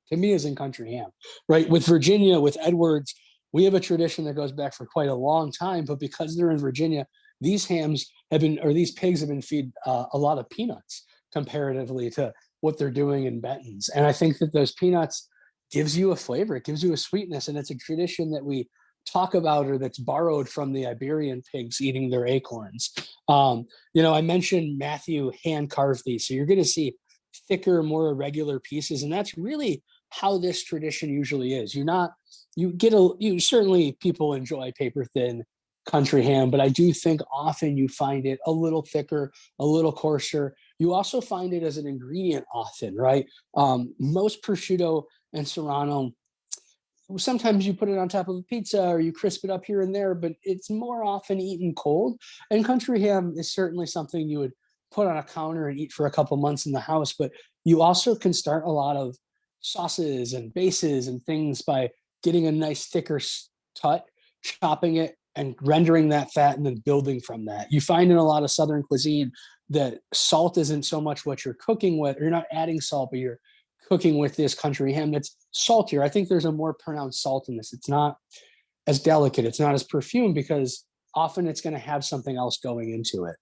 to me is in country ham, right? With Virginia, with Edwards, we have a tradition that goes back for quite a long time, but because they're in Virginia, these hams have been, or these pigs have been fed a lot of peanuts comparatively to what they're doing in Benton's. And I think that those peanuts gives you a flavor, it gives you a sweetness, and it's a tradition that we talk about or that's borrowed from the Iberian pigs eating their acorns. You know, I mentioned Matthew hand carved these, so you're going to see thicker, more irregular pieces, and that's really how this tradition usually is. You certainly people enjoy paper thin country ham, but I do think often you find it a little thicker, a little coarser. You also find it as an ingredient often, right? Most prosciutto and Serrano, sometimes you put it on top of a pizza or you crisp it up here and there, but it's more often eaten cold. And country ham is certainly something you would put on a counter and eat for a couple months in the house, but you also can start a lot of sauces and bases and things by getting a nice thicker tut, chopping it and rendering that fat and then building from that. You find in a lot of Southern cuisine that salt isn't so much what you're cooking with, or you're not adding salt, but you're cooking with this country ham that's saltier. I think there's a more pronounced salt in this. It's not as delicate. It's not as perfumed because often it's going to have something else going into it.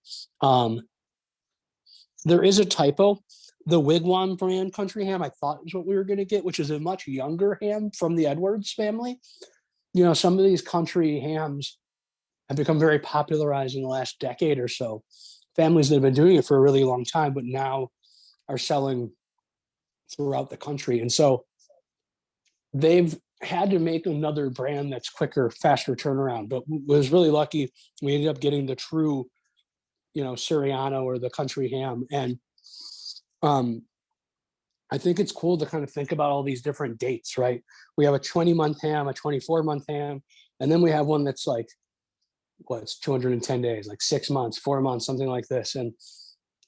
There is a typo. The Wigwam brand country ham, I thought was what we were going to get, which is a much younger ham from the Edwards family. You know, some of these country hams have become very popularized in the last decade or so. Families that have been doing it for a really long time, but now are selling throughout the country. And so they've had to make another brand that's quicker, faster turnaround, but was really lucky. We ended up getting the true, you know, Serrano or the country ham. And I think it's cool to kind of think about all these different dates, right? We have a 20-month ham, a 24-month ham, and then we have one that's like, what's 210 days, like 6 months, 4 months, something like this. And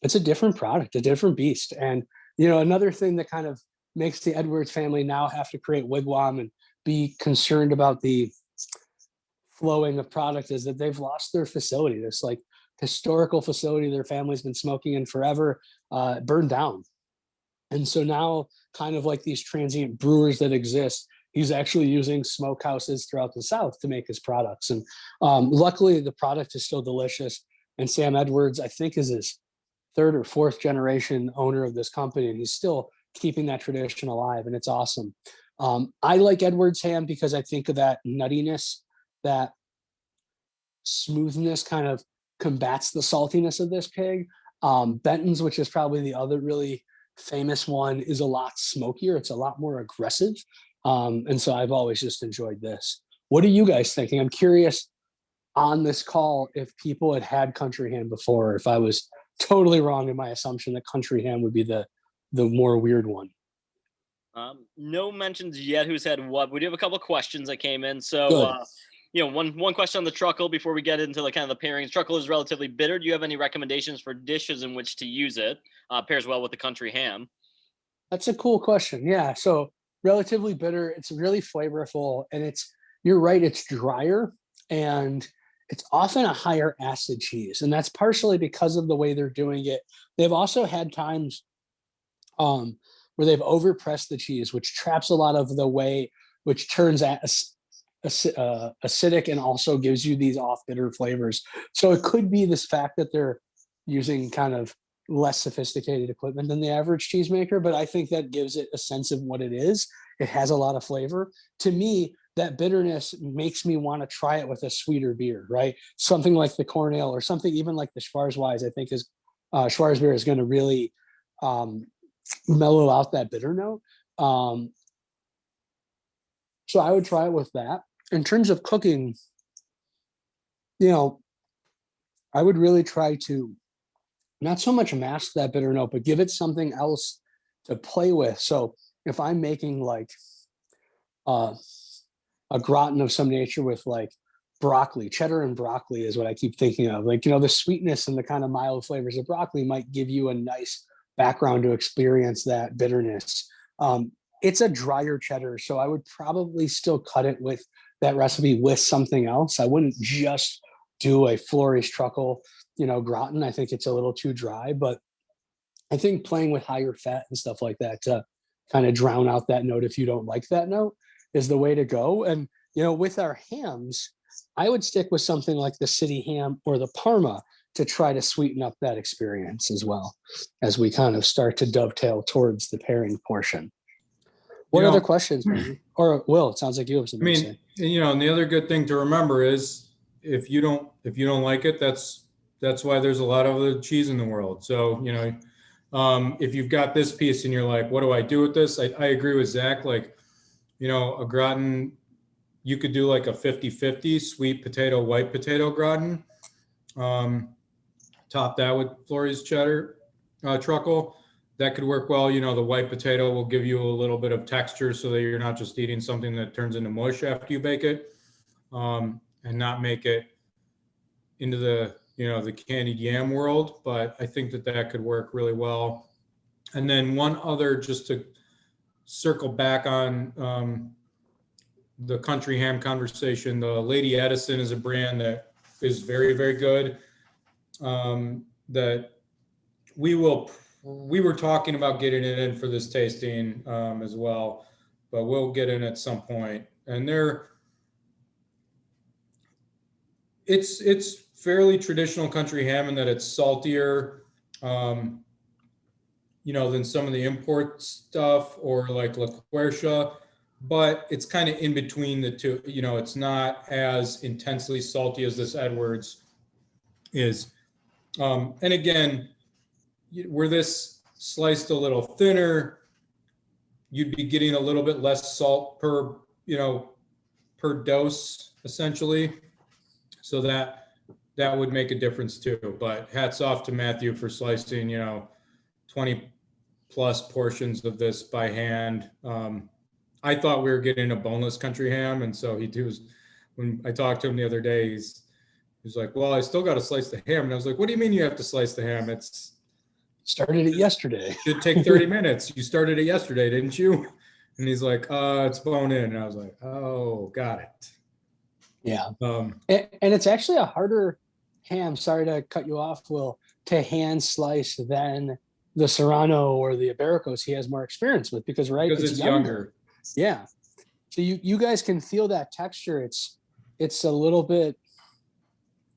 it's a different product, a different beast. And, you know, another thing that kind of makes the Edwards family now have to create Wigwam and be concerned about the flowing of product is that they've lost their facility. This like historical facility their family's been smoking in forever, burned down. And so now kind of like these transient brewers that exist, he's actually using smokehouses throughout the South to make his products. And luckily, the product is still delicious. And Sam Edwards, I think, is his third or fourth generation owner of this company, and he's still keeping that tradition alive, and it's awesome. I like Edwards ham because I think of that nuttiness, that smoothness kind of combats the saltiness of this pig. Benton's, which is probably the other really famous one, is a lot smokier. It's a lot more aggressive. And so I've always just enjoyed this. What are you guys thinking? I'm curious on this call if people had country ham before, if I was totally wrong in my assumption that country ham would be the more weird one. No mentions yet who's had what. We do have a couple of questions that came in. So, one question on the truckle before we get into the kind of the pairings. Truckle is relatively bitter. Do you have any recommendations for dishes in which to use it? Pairs well with the country ham. That's a cool question. Yeah. So relatively bitter. It's really flavorful, and you're right. It's drier, and it's often a higher acid cheese. And that's partially because of the way they're doing it. They've also had times where they've overpressed the cheese, which traps a lot of the whey, which turns acidic and also gives you these off bitter flavors. So it could be this fact that they're using kind of less sophisticated equipment than the average cheesemaker, but I think that gives it a sense of what it is. It has a lot of flavor. To me, that bitterness makes me want to try it with a sweeter beer, right? Something like the corn ale or something even like the Schwarzweiss, I think is Schwarzbier is going to really mellow out that bitter note. So I would try it with that. In terms of cooking, I would really try to not so much mask that bitter note, but give it something else to play with. So if I'm making like a gratin of some nature with like broccoli, cheddar and broccoli is what I keep thinking of. Like, the sweetness and the kind of mild flavors of broccoli might give you a nice background to experience that bitterness. It's a drier cheddar, so I would probably still cut it with that recipe with something else. I wouldn't just do a Flory's truckle, gratin. I think it's a little too dry, but I think playing with higher fat and stuff like that to kind of drown out that note if you don't like that note is the way to go. And, with our hams, I would stick with something like the city ham or the Parma to try to sweeten up that experience as well as we kind of start to dovetail towards the pairing portion. What other questions, maybe? Or Will, it sounds like you have something to say. And the other good thing to remember is if you don't like it, that's why there's a lot of other cheese in the world. So, if you've got this piece and you're like, what do I do with this? I agree with Zach. Like, a gratin, you could do like a 50-50 sweet potato, white potato gratin. Top that with Flory's cheddar truckle. That could work well. The white potato will give you a little bit of texture so that you're not just eating something that turns into mush after you bake it, and not make it into the, the candied yam world. But I think that could work really well. And then one other, just to circle back on the country ham conversation, the Lady Edison is a brand that is very, very good. That we were talking about getting it in for this tasting as well, but we'll get in at some point. And it's fairly traditional country ham in that it's saltier, than some of the import stuff or like La Quercia, but it's kind of in between the two. It's not as intensely salty as this Edwards is. And again, were this sliced a little thinner, you'd be getting a little bit less salt per dose essentially. So that would make a difference too. But hats off to Matthew for slicing, 20 plus portions of this by hand. I thought we were getting a boneless country ham. And so when I talked to him the other day, he's like, well, I still got to slice the ham. And I was like, what do you mean you have to slice the ham? Started it yesterday. Should take 30 minutes. You started it yesterday, didn't you? And he's like, it's bone in. And I was like, oh, got it. Yeah. And it's actually a harder ham, sorry to cut you off, Will, to hand slice than the Serrano or the Ibericos he has more experience with because it's younger. Yeah. So you guys can feel that texture. It's a little bit,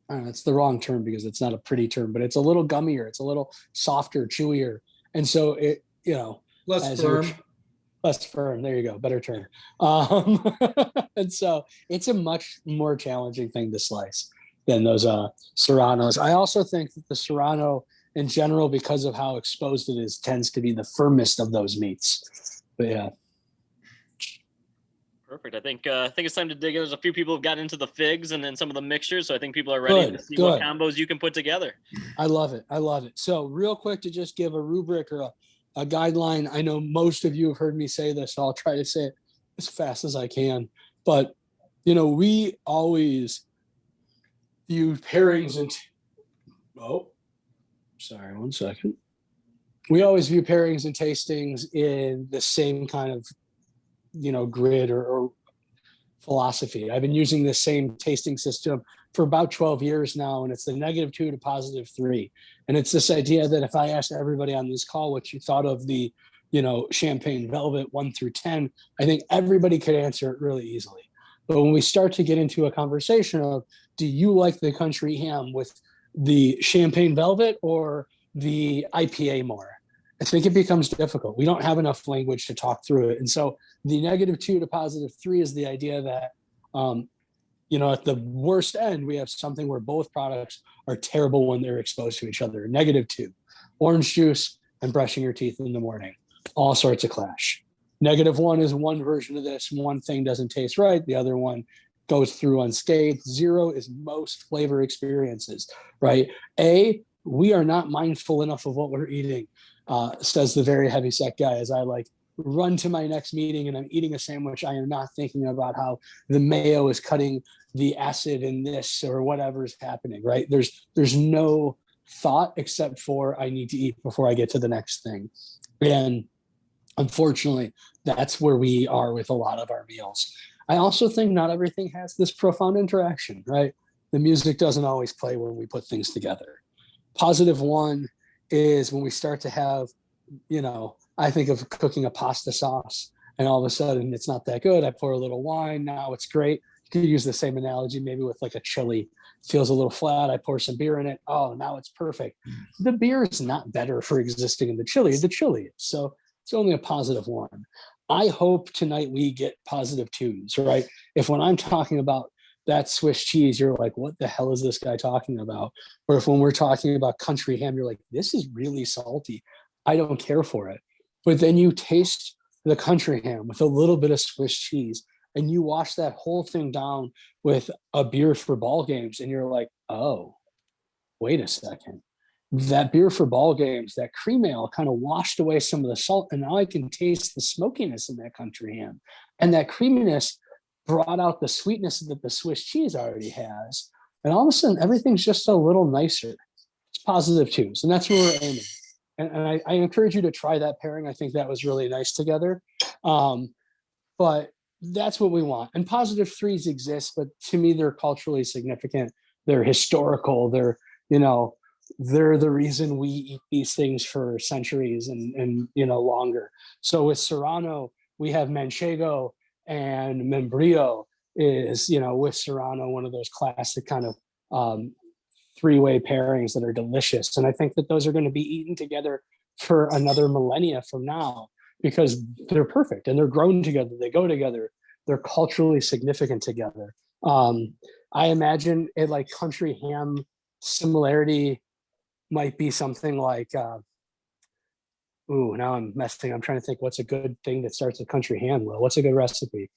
I don't know, it's the wrong term because it's not a pretty term, but it's a little gummier. It's a little softer, chewier. And so it, Less firm. Less firm. There you go. Better term. And so it's a much more challenging thing to slice than those Serranos. I also think that the Serrano in general, because of how exposed it is, tends to be the firmest of those meats. But yeah. Perfect. I think it's time to dig in. There's a few people who've gotten into the figs and then some of the mixtures, so I think people are ready to see what combos you can put together. I love it. So real quick, to just give a rubric or a guideline. I know most of you have heard me say this, so I'll try to say it as fast as I can. But we always view pairings and sorry, 1 second. We always view pairings and tastings in the same kind of grid or philosophy. I've been using this same tasting system for about 12 years now, and it's the -2 to +3. And it's this idea that if I asked everybody on this call what you thought of the, Champagne Velvet 1 through 10, I think everybody could answer it really easily. But when we start to get into a conversation of, do you like the country ham with the Champagne Velvet or the IPA more? I think it becomes difficult. We don't have enough language to talk through it. And so the -2 to +3 is the idea that, at the worst end, we have something where both products are terrible when they're exposed to each other. -2, orange juice and brushing your teeth in the morning, all sorts of clash. -1 is one version of this. One thing doesn't taste right. The other one goes through unscathed. 0 is most flavor experiences, right? We are not mindful enough of what we're eating, says the very heavyset guy, as I run to my next meeting and I'm eating a sandwich. I am not thinking about how the mayo is cutting the acid in this or whatever's happening, right? There's no thought except for I need to eat before I get to the next thing. And unfortunately, that's where we are with a lot of our meals. I also think not everything has this profound interaction, right? The music doesn't always play when we put things together. +1 is when we start to have, I think of cooking a pasta sauce and all of a sudden it's not that good. I pour a little wine. Now it's great. You could use the same analogy, maybe with a chili. It feels a little flat. I pour some beer in it. Oh, now it's perfect. The beer is not better for existing in the chili. The chili is. So it's only a +1. I hope tonight we get +2s, right? If when I'm talking about that Swiss cheese, you're like, what the hell is this guy talking about? Or if when we're talking about country ham, you're like, this is really salty. I don't care for it. But then you taste the country ham with a little bit of Swiss cheese and you wash that whole thing down with a beer for ball games. And you're like, oh, wait a second. That beer for ball games, that cream ale kind of washed away some of the salt. And now I can taste the smokiness in that country ham. And that creaminess brought out the sweetness that the Swiss cheese already has. And all of a sudden, everything's just a little nicer. It's +2s. And that's where we're aiming. And I encourage you to try that pairing. I think that was really nice together. But that's what we want. And +3s exist, but to me, they're culturally significant. They're historical. They're the reason we eat these things for centuries and longer. So with Serrano, we have Manchego and Membrillo is, with Serrano, one of those classic kind of three-way pairings that are delicious. And I think that those are going to be eaten together for another millennia from now because they're perfect and they're grown together. They go together. They're culturally significant together. I imagine it like country ham similarity might be something like, now I'm messing. I'm trying to think what's a good thing that starts with country ham. Well, what's a good recipe?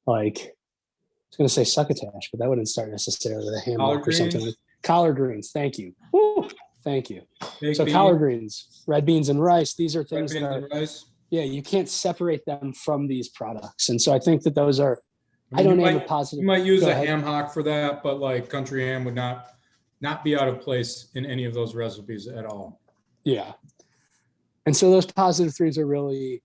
I was going to say succotash, but that wouldn't start necessarily with a ham hock or something like collard greens. Thank you. Woo, thank you. Collard greens, red beans and rice. These are things that are, you can't separate them from these products. And so I think that those are, I don't have a positive. You might use a ham hock for that, but country ham would not be out of place in any of those recipes at all. Yeah. And so those +3s are really,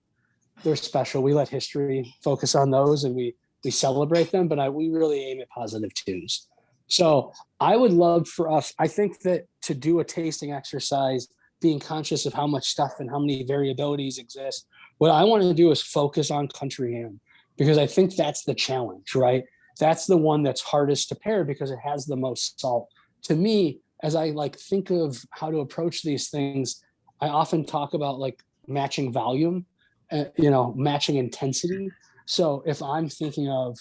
they're special. We let history focus on those and we celebrate them, but we really aim at +2s. So I would love for us, I think that to do a tasting exercise, being conscious of how much stuff and how many variabilities exist, what I want to do is focus on country ham because I think that's the challenge, right? That's the one that's hardest to pair because it has the most salt. To me, as I like think of how to approach these things, I often talk about like matching volume, matching intensity. So if I'm thinking of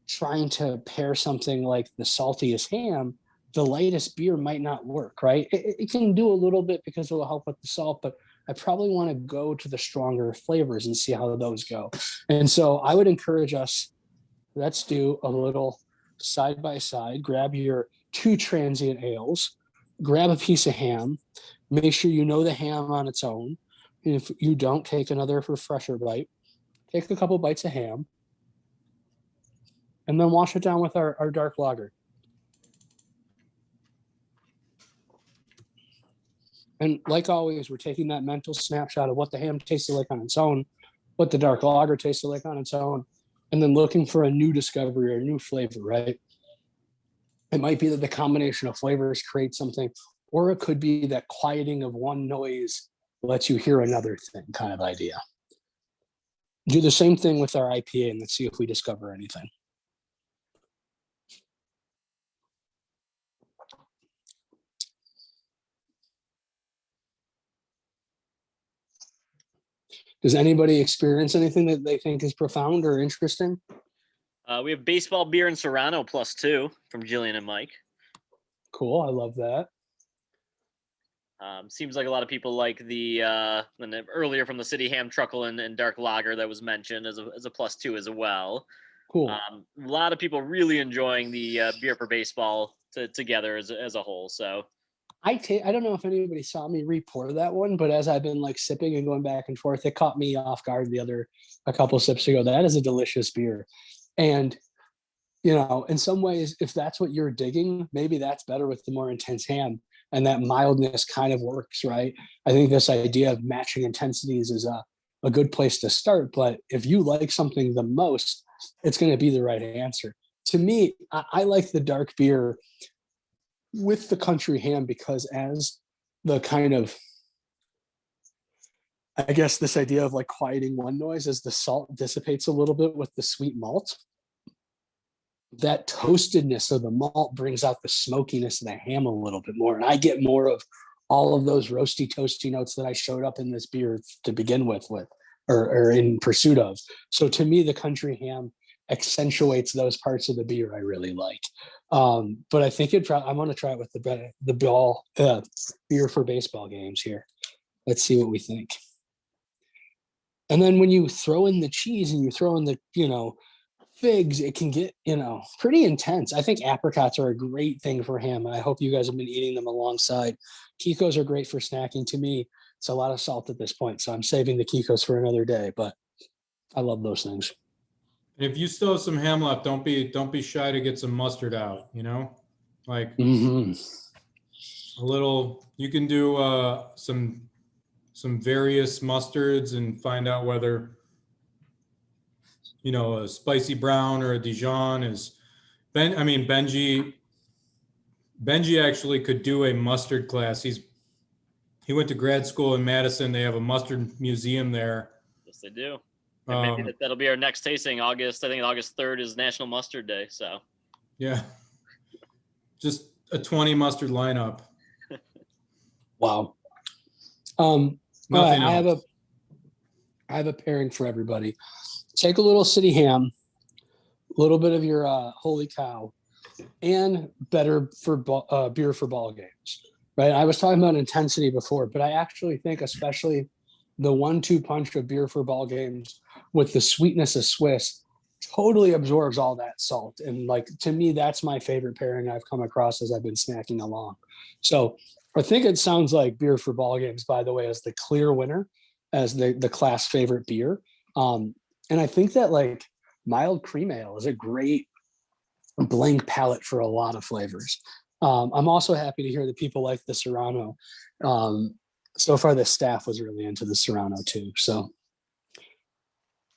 trying to pair something like the saltiest ham, the lightest beer might not work, right? It can do a little bit because it will help with the salt, but I probably want to go to the stronger flavors and see how those go. And so I would encourage us, let's do a little side by side. Grab your 2 transient ales, grab a piece of ham, make sure you know the ham on its own. And if you don't, take another refresher bite, take a couple bites of ham, and then wash it down with our dark lager. And like always, we're taking that mental snapshot of what the ham tasted like on its own, what the dark lager tasted like on its own, and then looking for a new discovery or a new flavor, right? It might be that the combination of flavors creates something, or it could be that quieting of one noise lets you hear another thing kind of idea. Do the same thing with our IPA and let's see if we discover anything. Does anybody experience anything that they think is profound or interesting? We have baseball beer and Serrano +2 from Jillian and Mike. Cool, I love that. Seems like a lot of people like the earlier from the city ham truckle and dark lager that was mentioned as a +2 as well. Cool. A lot of people really enjoying the beer for baseball together as a whole. So I don't know if anybody saw me re-pour that one, but as I've been like sipping and going back and forth, it caught me off guard a couple sips ago. That is a delicious beer. And, in some ways, if that's what you're digging, maybe that's better with the more intense ham, and that mildness kind of works, right? I think this idea of matching intensities is a good place to start. But if you like something the most, it's going to be the right answer. To me, I like the dark beer with the country ham because as the kind of, I guess this idea of like quieting one noise as the salt dissipates a little bit with the sweet malt, that toastedness of the malt brings out the smokiness of the ham a little bit more. And I get more of all of those roasty, toasty notes that I showed up in this beer to begin with or in pursuit of. So to me, the country ham accentuates those parts of the beer I really like. But I think I'm going to try it with the beer for baseball games here. Let's see what we think. And then when you throw in the cheese and you throw in the, figs, it can get, pretty intense. I think apricots are a great thing for ham. I hope you guys have been eating them alongside. Kikos are great for snacking. To me, it's a lot of salt at this point, so I'm saving the Kikos for another day, but I love those things. If you still have some ham left, don't be shy to get some mustard out, like a little, you can do some various mustards and find out whether, a spicy brown or a Dijon is Benji actually could do a mustard class. He went to grad school in Madison. They have a mustard museum there. Yes, they do. And maybe that'll be our next tasting. I think August 3rd is National Mustard Day. So yeah, just a 20 mustard lineup. Wow. Nothing else. I have a pairing for everybody. Take a little city ham, a little bit of your Holey Cow, and better for beer for ball games, right? I was talking about intensity before, but I actually think especially the 1-2 punch of beer for ball games with the sweetness of Swiss totally absorbs all that salt. And like, to me, that's my favorite pairing I've come across as I've been snacking along. So I think it sounds like beer for ball games, by the way, as the clear winner, as the class favorite beer. And I think that like mild cream ale is a great blank palette for a lot of flavors. I'm also happy to hear that people like the Serrano. So far, the staff was really into the Serrano too. So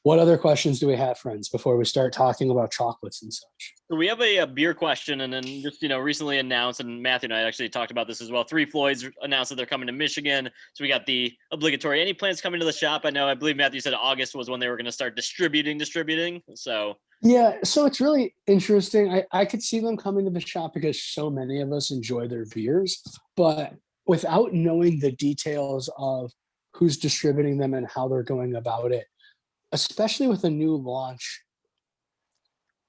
What other questions do we have, friends, before we start talking about chocolates and such? So we have a beer question, and then just recently announced, and Matthew and I actually talked about this as well. Three Floyds announced that they're coming to Michigan, so we got the Obligatory. Any plans coming to the shop? I believe Matthew said August was when they were going to start distributing. So Yeah, so it's really interesting. I could see them coming to the shop because so many of us enjoy their beers, but without knowing the details of who's distributing them and how they're going about it, especially with a new launch,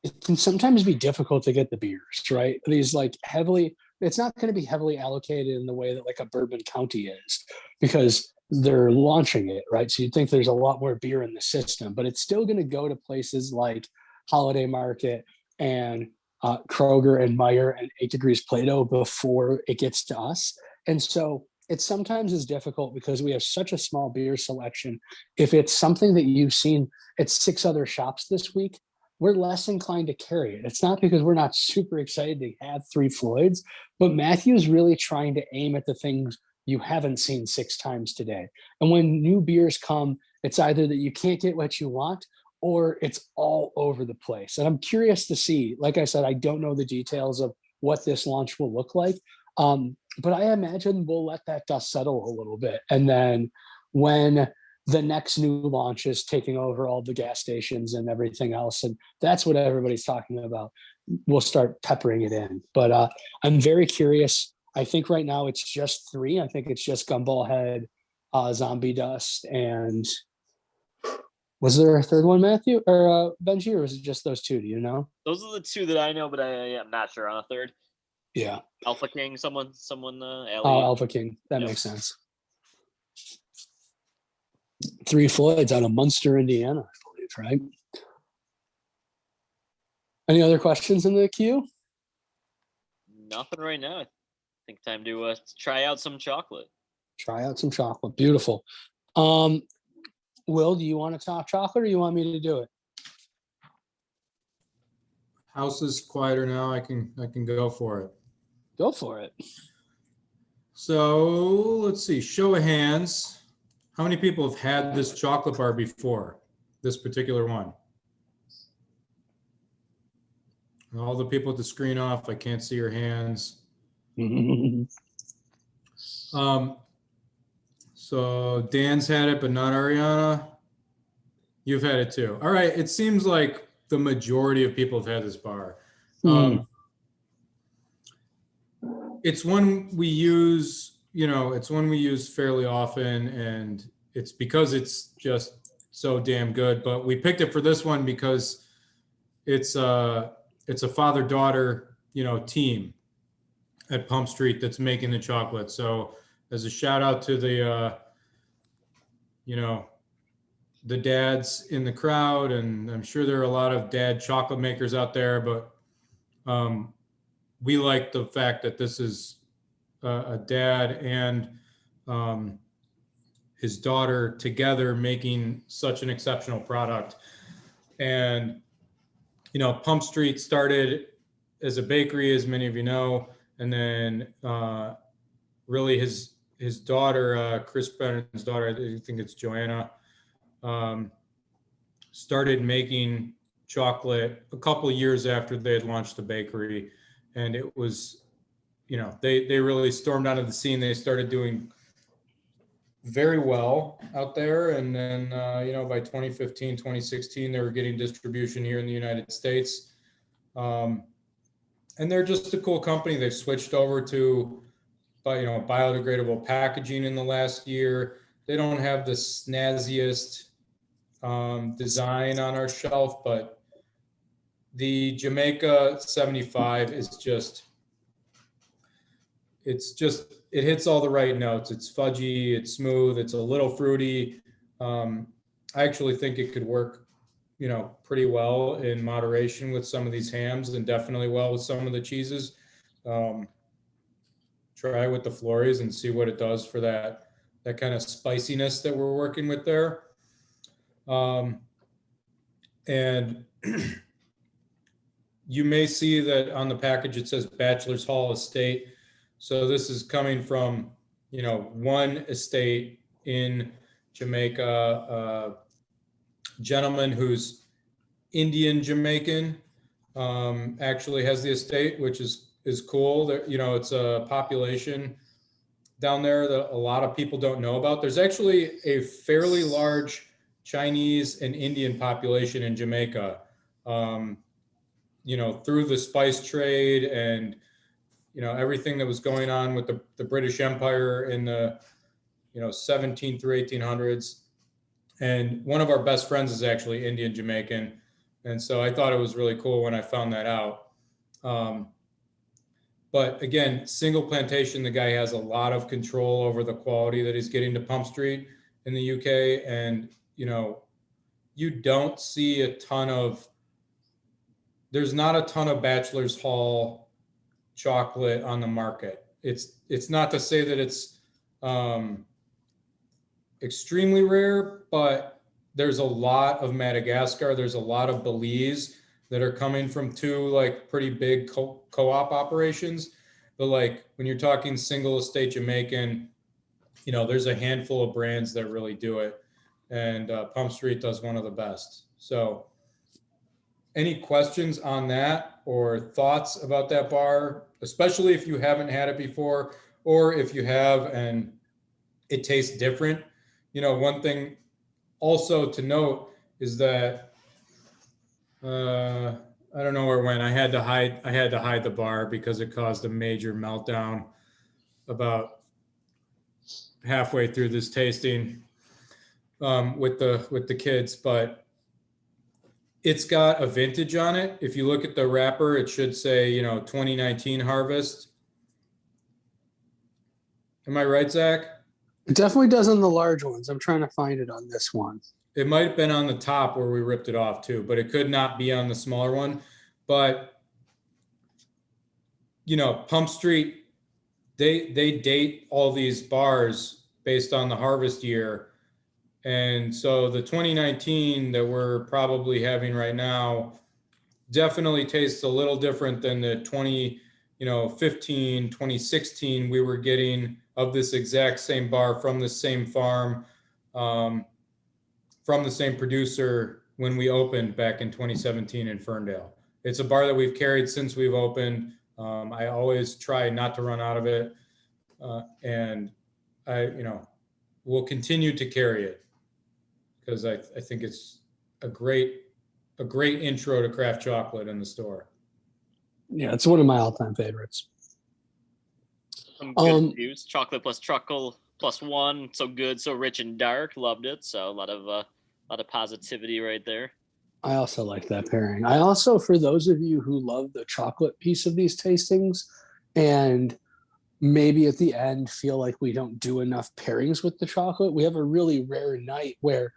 it can sometimes be difficult to get the beers, right? These like heavily, it's not going to be heavily allocated in the way that like a Bourbon County is because they're launching it, right? So you'd think there's a lot more beer in the system, but it's still going to go to places like Holiday Market and Kroger and Meyer and 8 Degrees Plato before it gets to us. And so it sometimes is difficult because we have such a small beer selection. If it's something that you've seen at 6 other shops this week, we're less inclined to carry it. It's not because we're not super excited to have 3 Floyds, but Matthew's really trying to aim at the things you haven't seen 6 times today. And when new beers come, it's either that you can't get what you want or it's all over the place. And I'm curious to see, like I said, I don't know the details of what this launch will look like. But I imagine we'll let that dust settle a little bit. And then when the next new launch is taking over all the gas stations and everything else, and that's what everybody's talking about, we'll start peppering it in. But I'm very curious. I think right now it's just 3. I think it's just Gumball Head, Zombie Dust, and was there a third one, Matthew or Benji, or was it just those 2? Do you know? those are the 2 that I know, but I'm not sure on a third. Yeah. Alpha King, someone. Alpha King. That makes sense. 3 Floyds out of Munster, Indiana, I believe, right? Any other questions in the queue? Nothing right now. I think time to try out some chocolate. Try out some chocolate. Beautiful. Will, do you want to talk chocolate or you want me to do it? House is quieter now. I can go for it. Go for it. So let's see. Show of hands. How many people have had this chocolate bar before? This particular one. All the people at the screen off. I can't see your hands. So Dan's had it, but not Ariana. You've had it too. All right. It seems like the majority of people have had this bar. It's one we use, it's one we use fairly often, and it's because it's just so damn good. But we picked it for this one because it's a father-daughter, team at Pump Street that's making the chocolate. So as a shout out to the dads in the crowd, and I'm sure there are a lot of dad chocolate makers out there, but we like the fact that this is a dad and his daughter together making such an exceptional product. And, Pump Street started as a bakery, as many of you know, and then really his daughter, Chris Brennan's daughter, I think it's Joanna, started making chocolate a couple of years after they had launched the bakery. And it was, they really stormed onto the scene. They started doing very well out there. And then, by 2015, 2016, they were getting distribution here in the United States. And they're just a cool company. They've switched over to, biodegradable packaging in the last year. They don't have the snazziest design on our shelf, but the Jamaica 75 is it hits all the right notes. It's fudgy, it's smooth, it's a little fruity. I actually think it could work, pretty well in moderation with some of these hams, and definitely well with some of the cheeses. Try with the Florys and see what it does for that kind of spiciness that we're working with there. And you may see that on the package it says Bachelor's Hall Estate. So this is coming from, one estate in Jamaica. gentleman who's Indian Jamaican, actually has the estate, which is cool. There, you know, it's a population down there that a lot of people don't know about. There's actually a fairly large Chinese and Indian population in Jamaica. You know, through the spice trade and, you know, everything that was going on with the British Empire in the, you know, 17 through 1800s. And one of our best friends is actually Indian Jamaican. And so I thought it was really cool when I found that out. But again, single plantation, the guy has a lot of control over the quality that he's getting to Pump Street in the UK. And, you know, you don't see there's not a ton of Bachelor's Hall chocolate on the market. It's not to say that it's extremely rare, but there's a lot of Madagascar. There's a lot of Belize that are coming from two like pretty big co-op operations. But like when you're talking single estate Jamaican, you know, there's a handful of brands that really do it. And Pump Street does one of the best. So any questions on that or thoughts about that bar, especially if you haven't had it before, or if you have and it tastes different? You know, one thing also to note is that I don't know where it went. I had to hide the bar because it caused a major meltdown about halfway through this tasting with the kids. But it's got a vintage on it. If you look at the wrapper, it should say, you know, 2019 harvest. Am I right, Zach? It definitely does on the large ones. I'm trying to find it on this one. It might have been on the top where we ripped it off too, but it could not be on the smaller one. But, you know, Pump Street, they date all these bars based on the harvest year. And so the 2019 that we're probably having right now definitely tastes a little different than the 2015, 2016 we were getting of this exact same bar from the same farm, from the same producer when we opened back in 2017 in Ferndale. It's a bar that we've carried since we've opened. I always try not to run out of it. And I, you know, will continue to carry it because I think it's a great intro to craft chocolate in the store. Yeah, it's one of my all-time favorites. Some good reviews. Chocolate plus Truckle +1. So good, so rich and dark. Loved it. So a lot of positivity right there. I also like that pairing. I also, for those of you who love the chocolate piece of these tastings and maybe at the end feel like we don't do enough pairings with the chocolate, we have a really rare night where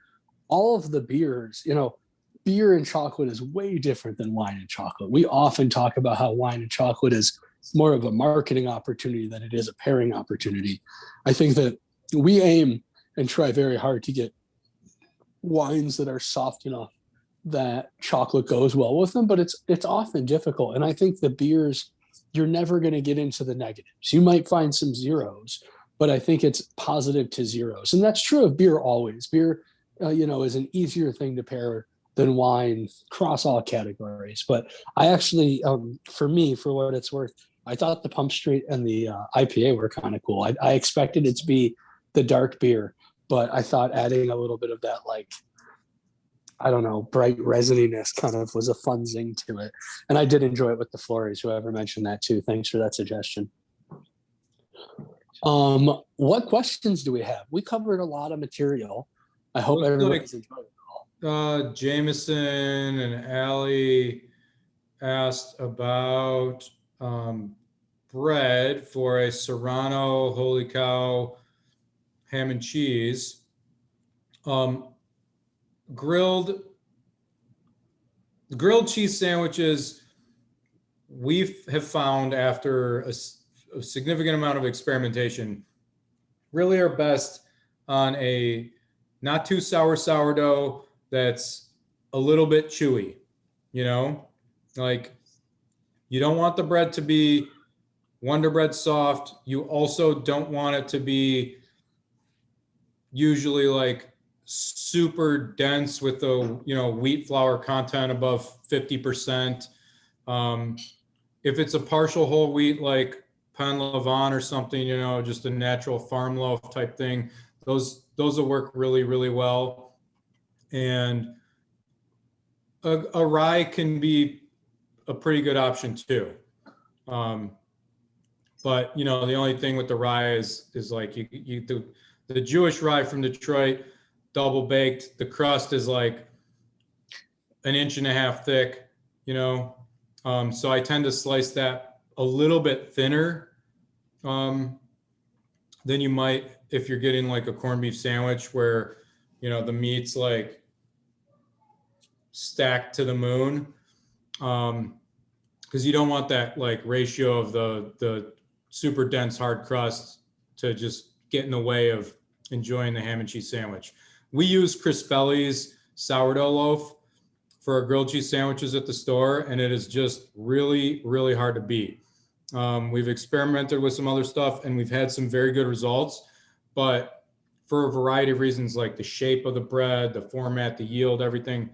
all of the beers, you know, beer and chocolate is way different than wine and chocolate. We often talk about how wine and chocolate is more of a marketing opportunity than it is a pairing opportunity. I think that we aim and try very hard to get wines that are soft enough that chocolate goes well with them, but it's often difficult. And I think the beers, you're never going to get into the negatives. You might find some zeros, but I think it's positive to zeros. And that's true of beer always. Beer, is an easier thing to pair than wine across all categories. But I actually, for me, for what it's worth, I thought the Pump Street and the IPA were kind of cool. I expected it to be the dark beer, but I thought adding a little bit of that, like, I don't know, bright resininess kind of was a fun zing to it. And I did enjoy it with the Florys, whoever mentioned that too. Thanks for that suggestion. What questions do we have? We covered a lot of material. I hope everybody's enjoyed it all. Jameson and Allie asked about bread for a Serrano Holey Cow ham and cheese. Grilled cheese sandwiches we have found after a significant amount of experimentation really are best on a not too sour sourdough that's a little bit chewy, you know, like you don't want the bread to be Wonder Bread soft. You also don't want it to be usually like super dense with the, wheat flour content above 50%. If it's a partial whole wheat, like Pain Levant or something, just a natural farm loaf type thing, those will work really, really well. And a rye can be a pretty good option too. But the only thing with the rye is like the Jewish rye from Detroit, double baked. The crust is like an inch and a half thick, so I tend to slice that a little bit thinner than you might if you're getting like a corned beef sandwich where, the meat's like stacked to the moon. Because you don't want that like ratio of the super dense hard crust to just get in the way of enjoying the ham and cheese sandwich. We use Crispelli's sourdough loaf for our grilled cheese sandwiches at the store, and it is just really, really hard to beat. We've experimented with some other stuff, and we've had some very good results, but for a variety of reasons, like the shape of the bread, the format, the yield, everything,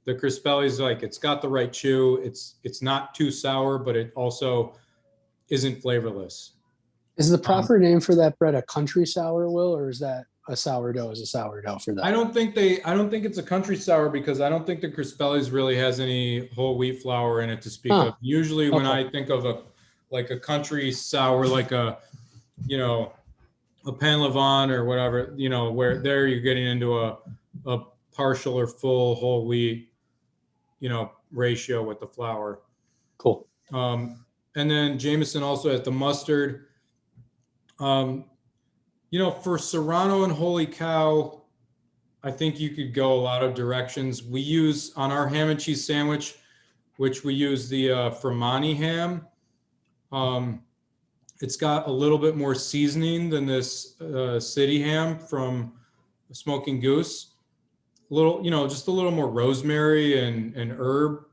the Crispelli's, like, it's got the right chew. It's not too sour, but it also isn't flavorless. Is the proper name for that bread a country sour, Will, or is that a sourdough is a sourdough for that? I don't think it's a country sour because I don't think the Crispelli's really has any whole wheat flour in it to speak of. Usually when I think of a country sour, like a Pain Levant or whatever, where there you're getting into a partial or full whole wheat, ratio with the flour. Cool. And then Jameson also has the mustard. For Serrano and Holey Cow, I think you could go a lot of directions. We use on our ham and cheese sandwich, which we use the Fermani ham. It's got a little bit more seasoning than this city ham from Smoking Goose. A little, just a little more rosemary and herb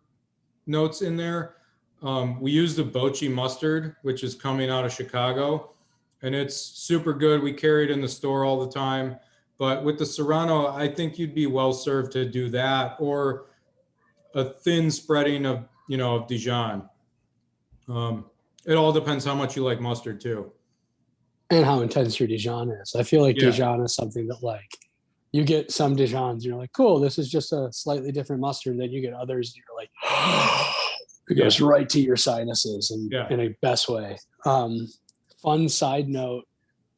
notes in there. We use the Bochi mustard, which is coming out of Chicago, and it's super good. We carry it in the store all the time. But with the Serrano, I think you'd be well served to do that or a thin spreading of, of Dijon. It all depends how much you like mustard too. And how intense your Dijon is. I feel like Dijon is something that, like, you get some Dijons, you're like, cool, this is just a slightly different mustard. Then you get others, you're like, it goes right to your sinuses in a best way. Fun side note,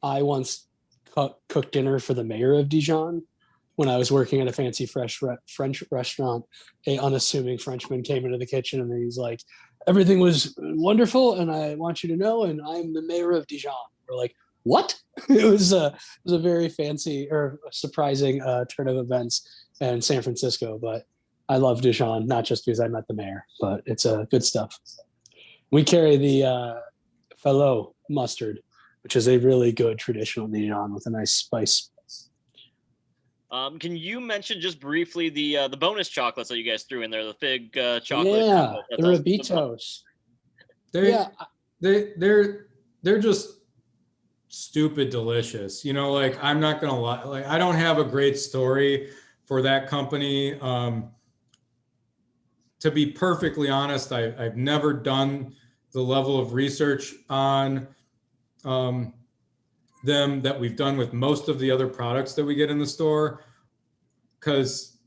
I once cooked dinner for the mayor of Dijon when I was working at a fancy French restaurant. A unassuming Frenchman came into the kitchen and he's like, everything was wonderful, and I want you to know, and I'm the mayor of Dijon. We're like, what? It was a very fancy or surprising turn of events in San Francisco, but I love Dijon, not just because I met the mayor, but it's good stuff. We carry the Fallot mustard, which is a really good traditional Dijon with a nice spice. Can you mention just briefly the bonus chocolates that you guys threw in there, the fig chocolate? Yeah, the Rabitos. They're just stupid delicious. Like, I'm not gonna lie, like, I don't have a great story for that company. To be perfectly honest, I've never done the level of research on them that we've done with most of the other products that we get in the store, because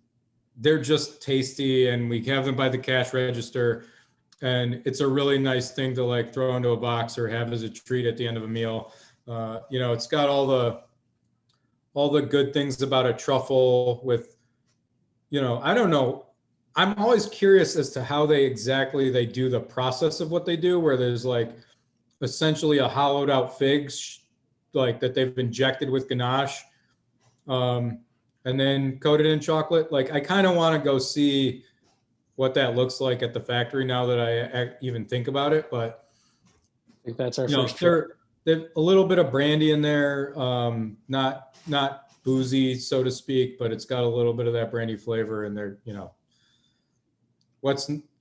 they're just tasty and we have them by the cash register, and it's a really nice thing to like throw into a box or have as a treat at the end of a meal. It's got all the good things about a truffle with, I don't know. I'm always curious as to how they do the process of what they do, where there's like essentially a hollowed out fig, like that they've injected with ganache, and then coated in chocolate. Like, I kind of want to go see what that looks like at the factory now that I even think about it. But I think that's our first trip. There's a little bit of brandy in there, not boozy, so to speak, but it's got a little bit of that brandy flavor in there.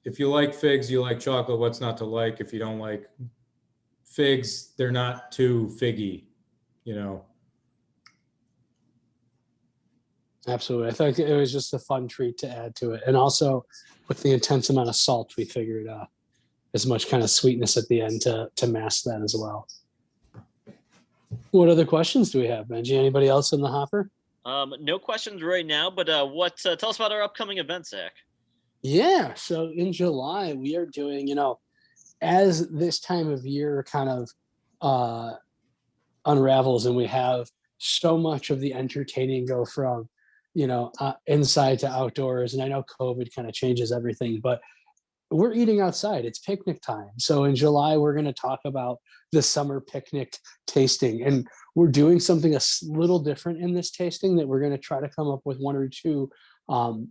If you like figs, you like chocolate, what's not to like? If you don't like figs, they're not too figgy, Absolutely. I think it was just a fun treat to add to it. And also with the intense amount of salt, we figured as much kind of sweetness at the end to mask that as well. What other questions do we have, Benji? Anybody else in the hopper? No questions right now, but tell us about our upcoming event, Zach. Yeah. So in July, we are doing, as this time of year kind of unravels and we have so much of the entertaining go from, inside to outdoors. And I know COVID kind of changes everything, but we're eating outside. It's picnic time. So in July, we're going to talk about the summer picnic tasting. And we're doing something a little different in this tasting that we're going to try to come up with one or two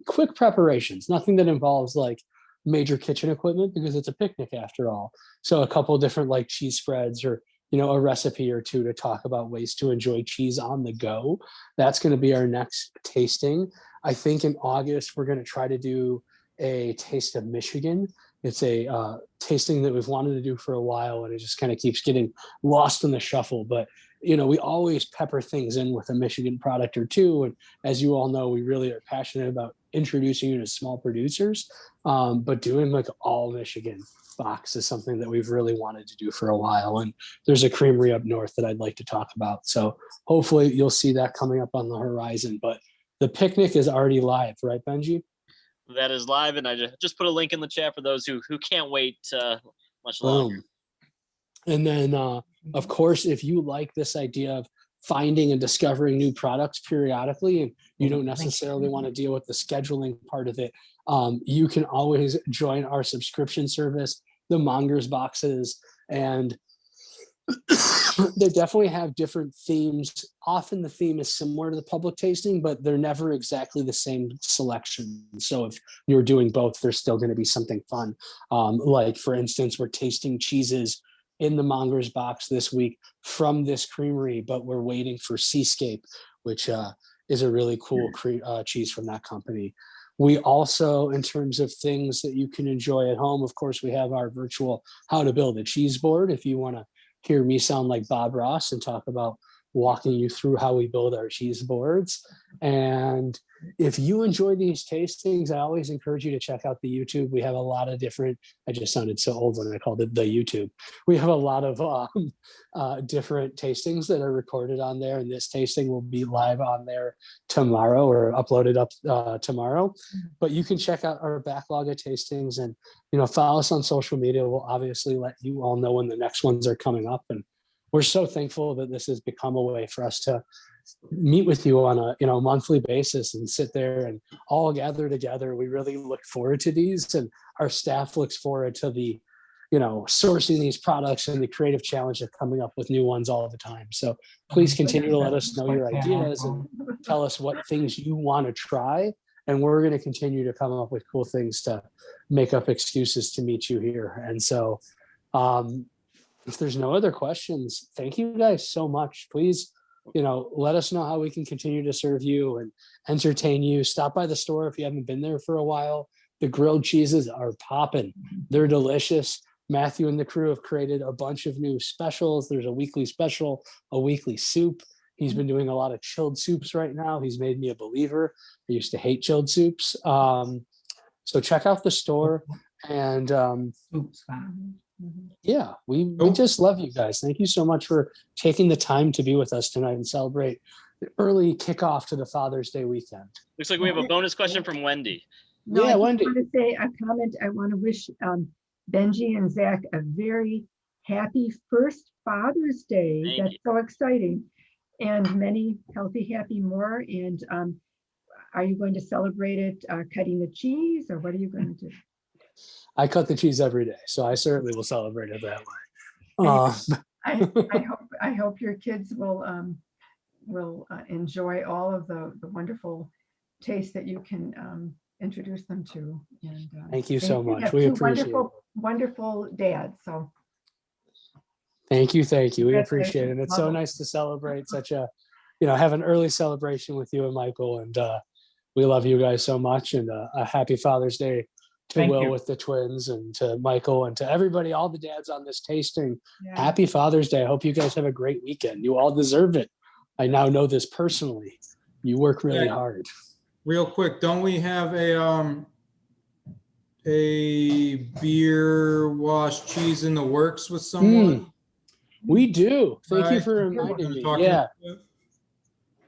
quick preparations, nothing that involves like major kitchen equipment because it's a picnic after all. So a couple different like cheese spreads or, a recipe or two to talk about ways to enjoy cheese on the go. That's going to be our next tasting. I think in August, we're going to try to do a taste of Michigan. It's a tasting that we've wanted to do for a while, and it just kind of keeps getting lost in the shuffle. But, we always pepper things in with a Michigan product or two. And as you all know, we really are passionate about introducing you to small producers, but doing like all Michigan box is something that we've really wanted to do for a while. And there's a creamery up north that I'd like to talk about. So hopefully you'll see that coming up on the horizon. But the picnic is already live, right, Benji? That is live, and I just put a link in the chat for those who can't wait much longer. And then, of course, if you like this idea of finding and discovering new products periodically, and you don't necessarily want to deal with the scheduling part of it, you can always join our subscription service, the Monger's boxes, and they definitely have different themes. Often the theme is similar to the public tasting, but they're never exactly the same selection. So if you're doing both, there's still going to be something fun. Like for instance, we're tasting cheeses in the Monger's box this week from this creamery, but we're waiting for Seascape, which is a really cool cheese from that company. We also, in terms of things that you can enjoy at home, of course, we have our virtual how to build a cheese board. If you want to hear me sound like Bob Ross and talk about walking you through how we build our cheese boards. And if you enjoy these tastings, I always encourage you to check out the YouTube. We have a lot of different, I just sounded so old when I called it the YouTube. We have a lot of different tastings that are recorded on there. And this tasting will be live on there tomorrow or uploaded up tomorrow. But you can check out our backlog of tastings and, follow us on social media. We'll obviously let you all know when the next ones are coming up. And we're so thankful that this has become a way for us to meet with you on a monthly basis and sit there and all gather together. We really look forward to these, and our staff looks forward to the sourcing these products and the creative challenge of coming up with new ones all the time. So please continue to let us know your ideas and tell us what things you want to try, and we're going to continue to come up with cool things to make up excuses to meet you here. And so if there's no other questions, thank you guys so much. Please, let us know how we can continue to serve you and entertain you. Stop by the store if you haven't been there for a while. The grilled cheeses are popping. They're delicious. Matthew and the crew have created a bunch of new specials. There's a weekly special, a weekly soup. He's been doing a lot of chilled soups right now. He's made me a believer. I used to hate chilled soups. So check out the store. And yeah, we just love you guys. Thank you so much for taking the time to be with us tonight and celebrate the early kickoff to the Father's Day weekend. Looks like we have a bonus question from Wendy. No, yeah, I Wendy. want to say a comment. I want to wish Benji and Zach a very happy first Father's Day. Thank That's you. so exciting. And many healthy, happy more. And are you going to celebrate it cutting the cheese, or what are you going to do? I cut the cheese every day, so I certainly will celebrate it that way. I hope your kids will enjoy all of the wonderful taste that you can introduce them to. And Thank you so much. have We two appreciate it. wonderful dads. So Thank you. We Congratulations. appreciate it. It's so Love it. nice to celebrate such a, have an early celebration with you and Michael, and we love you guys so much. And a happy Father's Day to Thank Will you. with the twins, and to Michael, and to everybody, all the dads on this tasting. yeah. Happy Father's Day. I hope you guys have a great weekend. You all deserve it. I now know this personally. You work really hard. Real quick, don't we have a beer wash cheese in the works with someone? We do. Thank you Right. for reminding me. Yeah.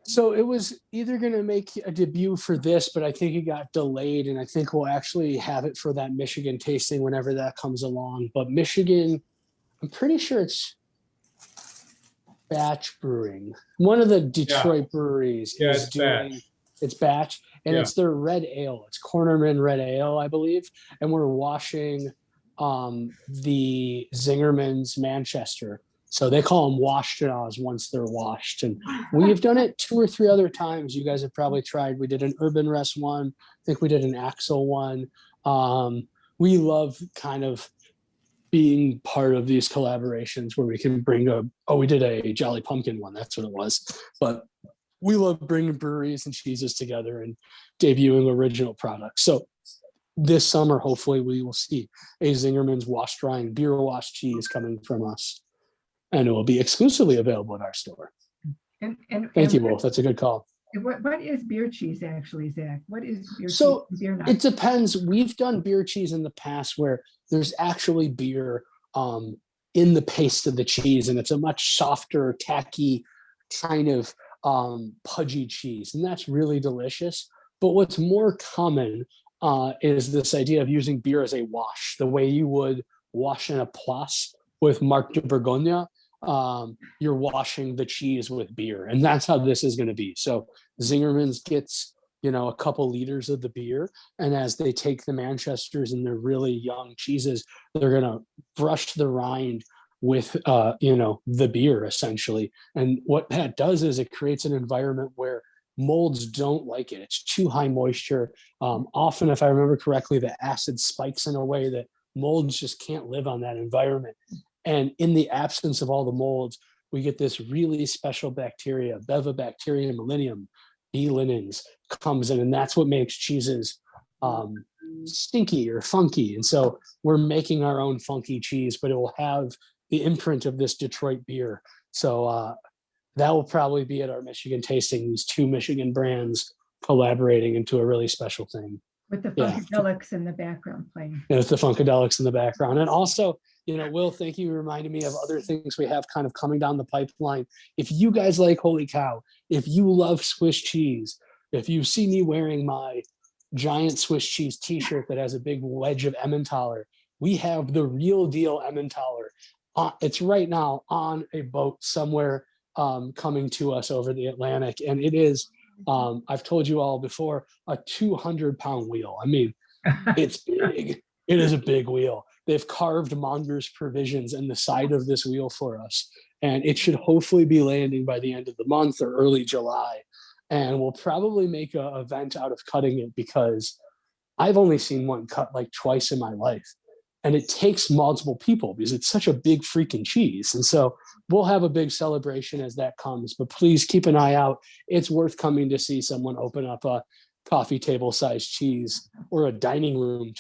So it was either going to make a debut for this, but I think it got delayed, and I think we'll actually have it for that Michigan tasting whenever that comes along. But Michigan, I'm pretty sure it's Batch Brewing. One of the Detroit breweries is it's doing Batch. it's Batch, and Yeah. it's their red ale. It's Cornerman Red Ale, I believe. And we're washing the Zingerman's Manchester. So they call them washed once they're washed. And we've done it 2 or 3 other times. You guys have probably tried. We did an Urban Rest one. I think we did an Axel one. We love kind of being part of these collaborations where we can bring we did a Jolly Pumpkin one. That's what it was. But we love bringing breweries and cheeses together and debuting original products. So this summer, hopefully we will see a Zingerman's wash drying beer wash cheese coming from us. And it will be exclusively available at our store. Thank you both. That's a good call. What is beer cheese actually, Zach? What is beer So cheese? Beer it depends. We've done beer cheese in the past where there's actually beer in the paste of the cheese, and it's a much softer, tacky, kind of pudgy cheese, and that's really delicious. But what's more common is this idea of using beer as a wash, the way you would wash in a Place with Marc de Bourgogne. You're washing the cheese with beer, and that's how this is going to be. So Zingerman's gets a couple liters of the beer, and as they take the Manchesters and they're really young cheeses, they're going to brush the rind with the beer essentially. And what that does is it creates an environment where molds don't like it. It's too high moisture. Often, if I remember correctly, the acid spikes in a way that molds just can't live on that environment. And in the absence of all the molds, we get this really special bacteria, Bevibacterium millennium, B. linens, comes in, and that's what makes cheeses stinky or funky. And so we're making our own funky cheese, but it will have the imprint of this Detroit beer. So that will probably be at our Michigan tasting, these 2 Michigan brands collaborating into a really special thing. With the Funkadelics in the background playing. And with the Funkadelics in the background. And also, Will, thank you for reminding me of other things we have kind of coming down the pipeline. If you guys like Holey Cow, if you love Swiss cheese, if you see me wearing my giant Swiss cheese t-shirt that has a big wedge of Emmentaler, we have the real deal Emmentaler. It's right now on a boat somewhere coming to us over the Atlantic. And it is, I've told you all before, a 200-pound wheel. I mean, it's big. It is a big wheel. They've carved Monger's provisions in the side of this wheel for us. And it should hopefully be landing by the end of the month or early July. And we'll probably make an event out of cutting it because I've only seen one cut like twice in my life. And it takes multiple people because it's such a big freaking cheese. And so we'll have a big celebration as that comes. But please keep an eye out. It's worth coming to see someone open up a coffee table sized cheese or a dining room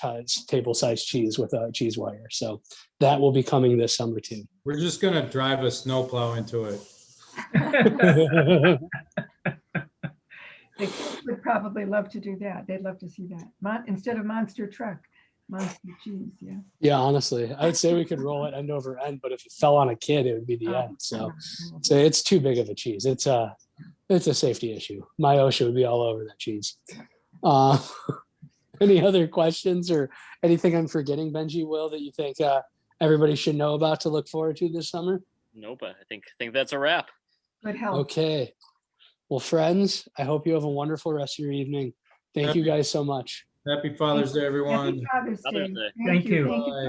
table sized cheese with a cheese wire. So that will be coming this summer too. We're just going to drive a snowplow into it. The kids would probably love to do that. They'd love to see that. Instead of monster truck, monster cheese. Yeah. Yeah, honestly, I would say we could roll it end over end, but if it fell on a kid, it would be the end. So it's too big of a cheese. It's a safety issue. My OSHA would be all over that cheese. Any other questions or anything I'm forgetting, Benji, Will, that you think everybody should know about to look forward to this summer? Nope. I think that's a wrap. Good health. Okay. Well, friends, I hope you have a wonderful rest of your evening. Thank you guys so much. Happy Father's Day, everyone. Happy Father's Day. Father's Day. Thank you. Thank you so